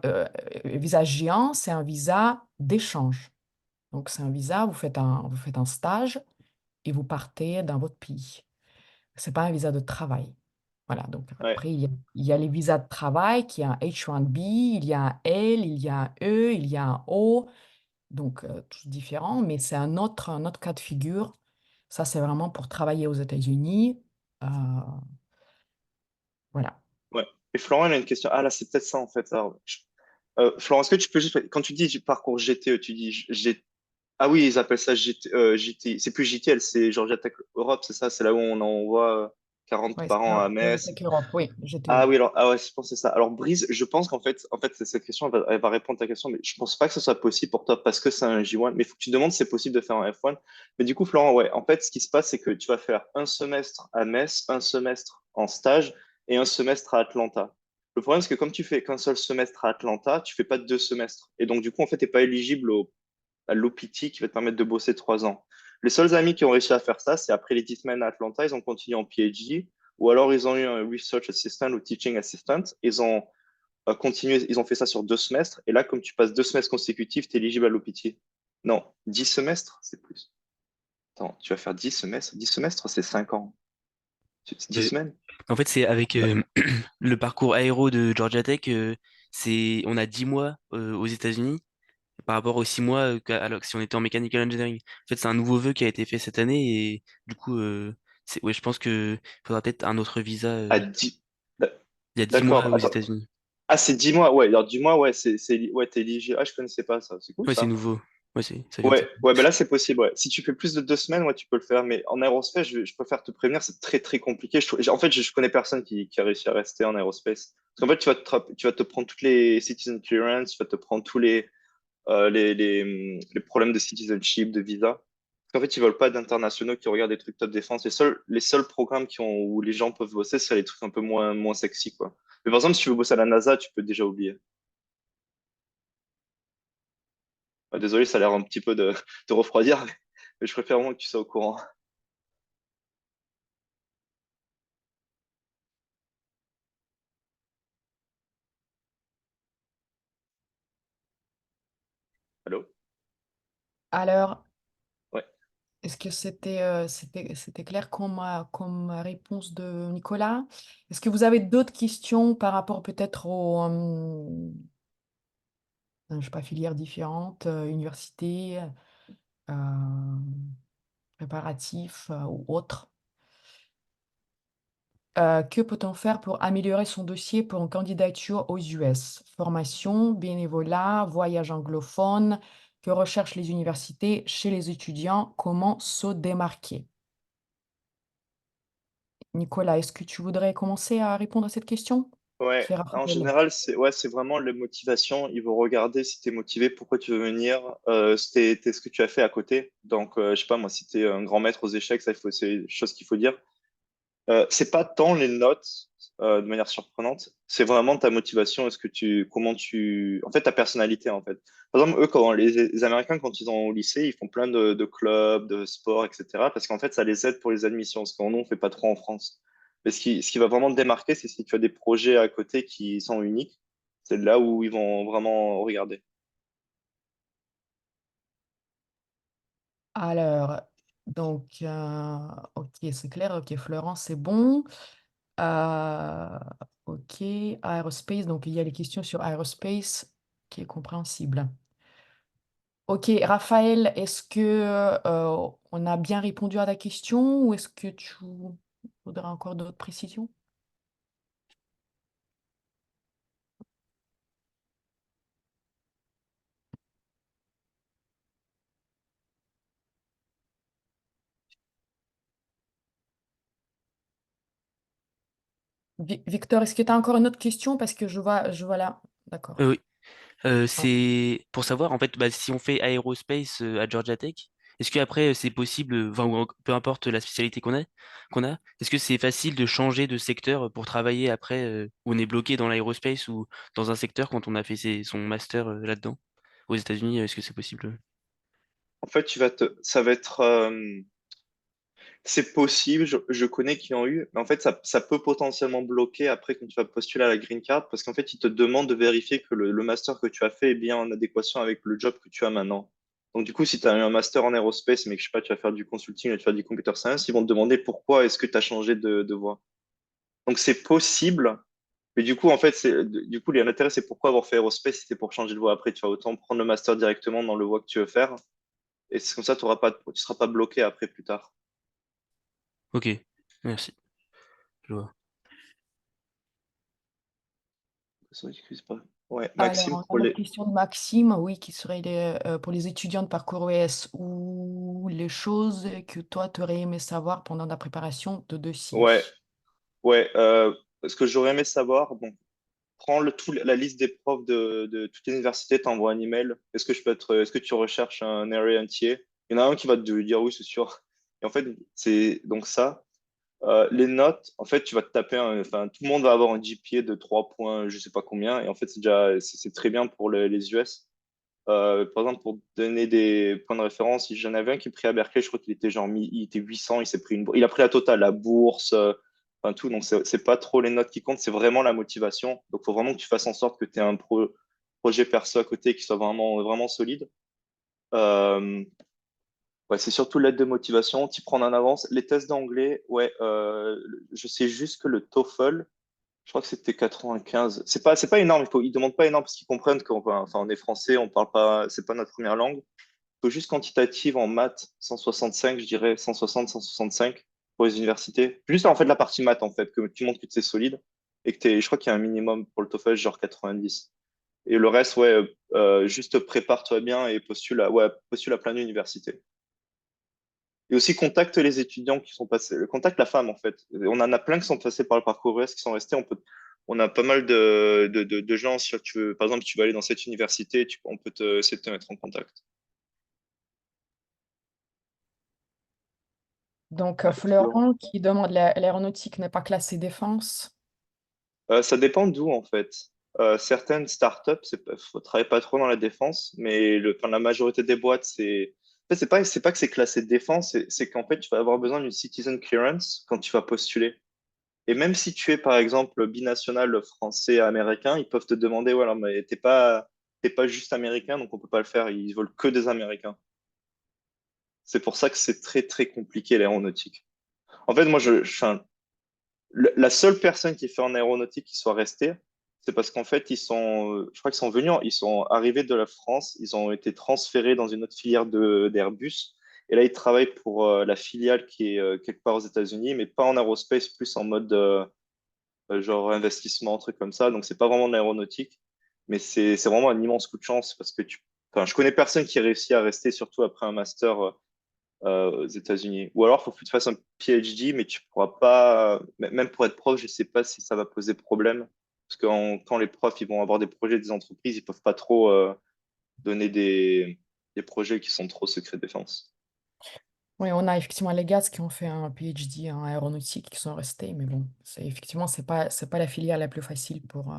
visa géant, c'est un visa d'échange. Donc, c'est un visa, vous faites un stage et vous partez dans votre pays. C'est pas un visa de travail. Voilà, donc Ouais. après, il y a les visas de travail, qui est un H1B, il y a un L, il y a un E, il y a un O. Donc, tous différents, mais c'est un autre cas de figure. Ça, c'est vraiment pour travailler aux États-Unis. Euh, voilà. Ouais. Et Florent, il a une question. Ah là, c'est peut-être ça en fait. Alors, Florent, est-ce que tu peux juste, quand tu dis du parcours GTE, tu dis Ah oui, ils appellent ça JT. C'est plus JTL, c'est Georgia Tech Europe, c'est ça? C'est là où on envoie 40 Ouais, c'est parents à Georgia Metz. Tech Europe, oui, GTE. Ah oui, alors, ah ouais, je pense que c'est ça. Alors, Brise, je pense qu'en fait, cette question, elle va répondre à ta question, mais je pense pas que ce soit possible pour toi parce que c'est un J1. Mais il faut que tu demandes si c'est possible de faire un F1. Mais du coup, Florent, ouais, en fait, ce qui se passe, c'est que tu vas faire un semestre à Metz, un semestre en stage et un semestre à Atlanta. Le problème, c'est que comme tu fais qu'un seul semestre à Atlanta, tu fais pas 2 semestres. Et donc, du coup, en fait, tu n'es pas éligible à l'OPT qui va te permettre de bosser 3 ans. Les seuls amis qui ont réussi à faire ça, c'est après les 10 semaines à Atlanta, ils ont continué en PhD, ou alors ils ont eu un Research Assistant ou Teaching Assistant. Ils ont continué, ils ont fait ça sur 2 semestres. Et là, comme tu passes 2 semestres consécutifs, tu es éligible à l'OPT. Non, 10 semestres, c'est plus. Attends, tu vas faire 10 semestres. 10 semestres, c'est 5 ans. 10 Euh, semaines? En fait, c'est avec Bah, le parcours aéro de Georgia Tech, on a 10 mois aux États-Unis par rapport aux 6 mois alors que si on était en mechanical engineering. En fait, c'est un nouveau vœu qui a été fait cette année et du coup, ouais, je pense que faudra peut-être un autre visa. à 10. Il y a 10 mois D'accord, aux attends. États-Unis. Ah, c'est 10 mois, ouais. Alors 10 mois, ouais, ouais, t'es éligible. Ah, je connaissais pas ça. C'est cool Ouais, c'est ça. nouveau. Ouais, ça vient de Ouais, sortir. ouais, ben là c'est possible. Ouais. Si tu fais plus de 2 semaines, ouais, tu peux le faire. Mais en aérospace, je préfère te prévenir, c'est très très compliqué. En fait, je connais personne qui a réussi à rester en aérospace. Parce qu'en fait, tu vas te prendre toutes les citizen clearance, tu vas te prendre tous les problèmes de citizenship, de visa. Parce qu'en fait, ils veulent pas d'internationaux qui regardent des trucs top défense. Les seuls programmes où les gens peuvent bosser, c'est les trucs un peu moins sexy, quoi. Mais par exemple, si tu veux bosser à la NASA, tu peux déjà oublier. Ouais, désolé, ça a l'air un petit peu de te refroidir, mais je préfère vraiment que tu sois au courant. Allô? Alors, Ouais. est-ce que c'était clair comme réponse de Nicolas? Est-ce que vous avez d'autres questions par rapport peut-être je sais pas, filières différentes, universités, euh, préparatifs ou autres? Que peut-on faire pour améliorer son dossier pour une candidature aux US? Formation, bénévolat, voyage anglophone, que recherchent les universités chez les étudiants? Comment se démarquer? Nicolas, est-ce que tu voudrais commencer à répondre à cette question? Ouais, C'est en Raphaël. général, c'est vraiment la motivation. Ils vont regarder si tu es motivé, pourquoi tu veux venir, ce que tu as fait à côté. Donc, je sais pas, moi, si tu es un grand maître aux échecs, ça, c'est des choses qu'il faut dire. C'est pas tant les notes de manière surprenante, c'est vraiment ta motivation. En fait, ta personnalité, en fait. Par exemple, eux, les Américains, quand ils sont au lycée, ils font plein de clubs, de sports, etc. Parce qu'en fait, ça les aide pour les admissions, ce qu'on ne fait pas trop en France. Mais ce qui va vraiment te démarquer, c'est si tu as des projets à côté qui sont uniques. C'est là où ils vont vraiment regarder. Alors, donc, ok, c'est clair. Ok, Florence, c'est bon. Euh, ok, aerospace. Donc, il y a les questions sur aerospace qui est compréhensible. Ok, Raphaël, est-ce que on a bien répondu à ta question ou est-ce que tu voudrais encore d'autres précisions? Victor, est-ce que tu as encore une autre question? Parce que je vois là. D'accord. Oui. Ah. C'est pour savoir, en fait, bah, si on fait aérospace à Georgia Tech, est-ce qu'après c'est possible, enfin, peu importe la spécialité qu'on a, est-ce que c'est facile de changer de secteur pour travailler après, où on est bloqué dans l'aérospace ou dans un secteur quand on a fait son master là-dedans? Aux États-Unis, est-ce que c'est possible? En fait, ça va être, c'est possible, je connais qui ont eu, mais en fait, ça peut potentiellement bloquer après quand tu vas postuler à la green card, parce qu'en fait, ils te demandent de vérifier que le master que tu as fait est bien en adéquation avec le job que tu as maintenant. Donc, du coup, si tu as eu un master en aérospace, mais que je sais pas, tu vas faire du consulting et tu vas faire du computer science, ils vont te demander pourquoi est-ce que tu as changé de voie. Donc, c'est possible, mais du coup, en fait, du coup, l'intérêt, c'est pourquoi avoir fait aérospace si c'était pour changer de voie après. Tu vas autant prendre le master directement dans le voie que tu veux faire, et c'est comme ça, tu seras pas bloqué après plus tard. Ok, merci, je vois. Excuse pas. Ouais, Alors, Maxime, on a pour notre les. question de Maxime, oui, qui serait pour les étudiants de parcours ES ou les choses que toi, tu aurais aimé savoir pendant ta préparation de dossier. Ouais, ouais. Ce que j'aurais aimé savoir, bon, prends la liste des profs de toutes les universités, t'envoies un email. Est-ce que tu recherches un area entier? Il y en a un qui va te dire oui, c'est sûr. Et en fait, c'est donc ça. Les notes, en fait, tu vas te taper enfin, tout le monde va avoir un GPA de 3 points, je sais pas combien. Et en fait, c'est très bien pour les US. Par exemple, pour donner des points de référence, si j'en avais un qui est pris à Berkeley, je crois qu'il était il était 800, il a pris la totale, la bourse, enfin tout. Donc, c'est pas trop les notes qui comptent, c'est vraiment la motivation. Donc, il faut vraiment que tu fasses en sorte que tu aies un projet perso à côté qui soit vraiment, vraiment solide. Euh, ouais, c'est surtout l'aide de motivation, t'y prendre en avance. Les tests d'anglais, ouais, je sais juste que le TOEFL, je crois que c'était 95. C'est pas énorme. Ils demandent pas énorme parce qu'ils comprennent enfin, on est français, on parle pas, c'est pas notre première langue. Il faut juste quantitative en maths, 165, je dirais 160, 165 pour les universités. Juste en fait la partie maths en fait, que tu montres que tu es solide et je crois qu'il y a un minimum pour le TOEFL genre 90. Et le reste, ouais, juste prépare-toi bien et postule à plein d'universités. Et aussi contacte les étudiants qui sont passés, contacte la femme en fait. On en a plein qui sont passés par le parcours ES, qui sont restés. On a pas mal de gens, si tu veux, par exemple, si tu veux aller dans cette université, on peut essayer de te mettre en contact. Donc, Ouais, Flo. Florent qui demande l'aéronautique n'est pas classée défense. Ça dépend d'où en fait. Certaines startups, faut travailler pas trop dans la défense, mais enfin, la majorité des boîtes, en fait, c'est pas que c'est classé défense, c'est qu'en fait, tu vas avoir besoin d'une citizen clearance quand tu vas postuler. Et même si tu es, par exemple, binational français-américain, ils peuvent te demander, voilà, mais t'es pas juste américain, donc on peut pas le faire. Ils veulent que des Américains. C'est pour ça que c'est très, très compliqué l'aéronautique. En fait, moi, enfin, la seule personne qui fait en aéronautique qui soit restée, c'est parce qu'en fait, je crois qu'ils sont venus, ils sont arrivés de la France, ils ont été transférés dans une autre filière d'Airbus, Et là, il travaille pour la filiale qui est quelque part aux États-Unis, mais pas en aérospace, plus en mode genre investissement, truc comme ça. Donc, c'est pas vraiment de l'aéronautique, mais c'est vraiment un immense coup de chance parce que enfin, je connais personne qui réussit à rester, surtout après un master aux États-Unis. Ou alors, il faut que tu fasses un PhD, mais tu pourras pas, même pour être prof, je sais pas si ça va poser problème. Parce que quand les profs ils vont avoir des projets des entreprises, ils peuvent pas trop donner des projets qui sont trop secret défense. Oui, on a effectivement les gars qui ont fait un PhD en aéronautique qui sont restés, mais bon, effectivement, c'est pas la filière la plus facile pour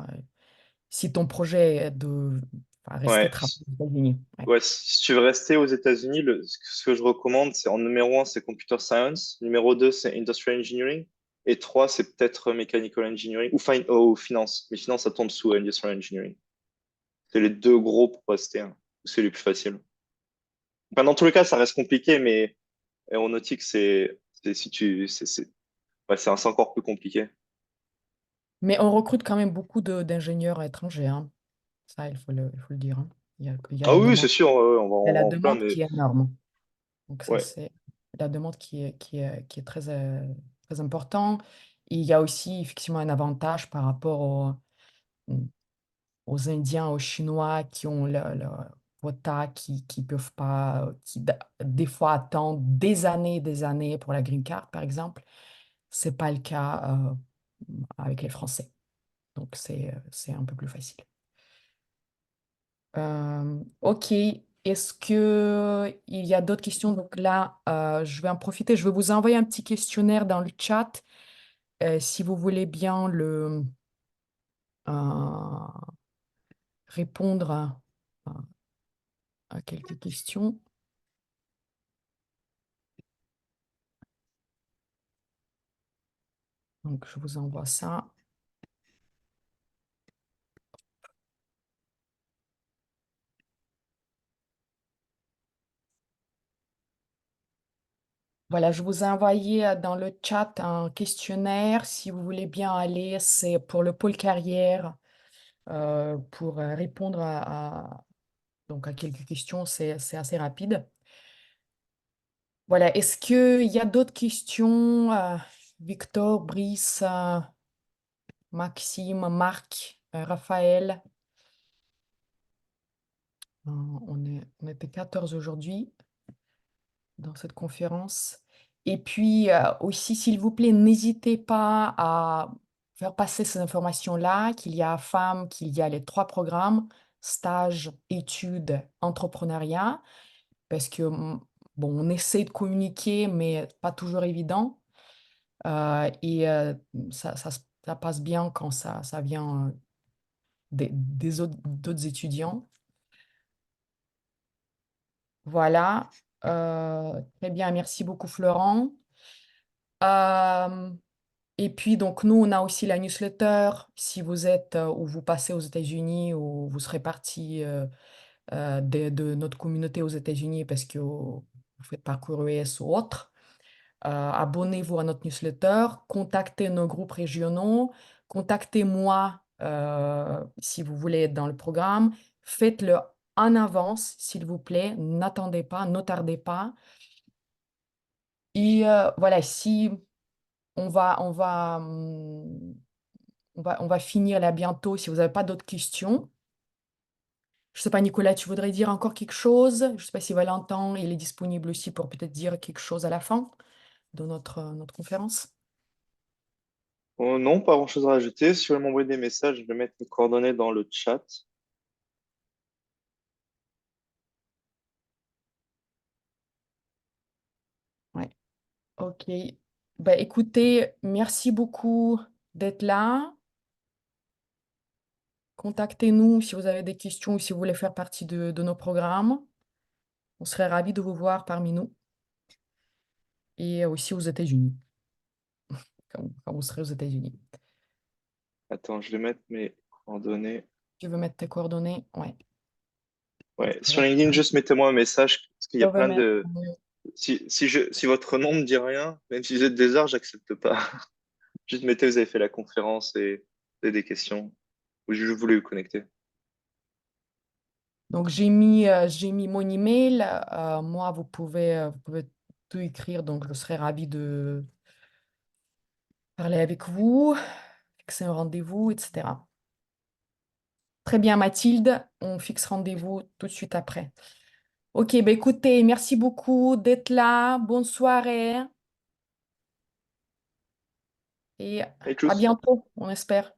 si ton projet est de enfin, rester Ouais, travailler aux États-Unis. Ouais. ouais, si tu veux rester aux États-Unis, ce que je recommande, c'est en numéro un, c'est Computer Science. Numéro 2, c'est Industrial Engineering. Et 3, c'est peut-être Mechanical Engineering ou Finance. Mais Finance, ça tombe sous Industrial Engineering. C'est les deux gros pour rester, hein. C'est les plus faciles. Enfin, dans tous les cas, ça reste compliqué, mais aéronautique, si tu, ouais, c'est encore plus compliqué. Mais on recrute quand même beaucoup d'ingénieurs étrangers, hein. Ça, il faut le dire, hein. Il y a Ah la oui, c'est demande, sûr, on va il y a en la voir plein, demande mais qui est énorme. Donc ça, ouais. c'est la demande qui est très important. Il y a aussi effectivement un avantage par rapport aux Indiens, aux Chinois qui ont leur quota, qui peuvent pas, des fois attendent des années et des années pour la green card, par exemple. C'est pas le cas avec les Français. Donc c'est un peu plus facile. Ok. Est-ce que il y a d'autres questions? Donc là, je vais en profiter. Je vais vous envoyer un petit questionnaire dans le chat si vous voulez bien euh, répondre à quelques questions. Donc, je vous envoie ça. Voilà, je vous ai envoyé dans le chat un questionnaire. Si vous voulez bien aller, c'est pour le pôle carrière, pour répondre donc à quelques questions. C'est assez rapide. Voilà, est-ce qu'il y a d'autres questions? Victor, Brice, Maxime, Marc, Raphaël? On était 14 aujourd'hui dans cette conférence. Et puis aussi, s'il vous plaît, n'hésitez pas à faire passer ces informations-là, qu'il y a FAM, qu'il y a les 3 programmes, stage, études, entrepreneuriat, parce que, bon, on essaie de communiquer, mais pas toujours évident. Et ça passe bien quand ça vient d'autres étudiants. Voilà. Très bien, merci beaucoup Florent. Euh, et puis donc nous, on a aussi la newsletter. Si vous êtes ou vous passez aux États-Unis ou vous serez partie de notre communauté aux États-Unis parce que vous faites parcours US ou autre, abonnez-vous à notre newsletter, contactez nos groupes régionaux, contactez-moi si vous voulez être dans le programme. Faites-le en avance, s'il vous plaît. N'attendez pas, ne tardez pas. Et voilà, si on va, on va, on va finir là bientôt, si vous n'avez pas d'autres questions. Je ne sais pas, Nicolas, tu voudrais dire encore quelque chose? Je ne sais pas si Valentin, il est disponible aussi pour peut-être dire quelque chose à la fin de notre conférence. Oh, non, pas grand-chose à rajouter. Si vous voulez m'envoyer des messages, je vais mettre mes coordonnées dans le chat. Ouais. Ok. Bah, écoutez, merci beaucoup d'être là. Contactez-nous si vous avez des questions ou si vous voulez faire partie de nos programmes. On serait ravis de vous voir parmi nous et aussi aux États-Unis, quand vous serez aux États-Unis. Attends, je vais mettre mes coordonnées. Tu veux mettre tes coordonnées? Ouais. Ouais, sur Très LinkedIn, bien. juste mettez-moi un message parce qu'il y Je a vais plein mettre. de. Si votre nom me dit rien, même si vous êtes des arts, j'accepte pas. Juste mettez, vous avez fait la conférence et vous avez des questions. Ou je voulais vous connecter. Donc, j'ai mis mon email. Moi, vous pouvez tout écrire. Donc, je serai ravie de parler avec vous, fixer un rendez-vous, etc. Très bien, Mathilde. On fixe rendez-vous tout de suite après. Ok, ben écoutez, merci beaucoup d'être là. Bonne soirée et Et à tchuss. bientôt, on espère.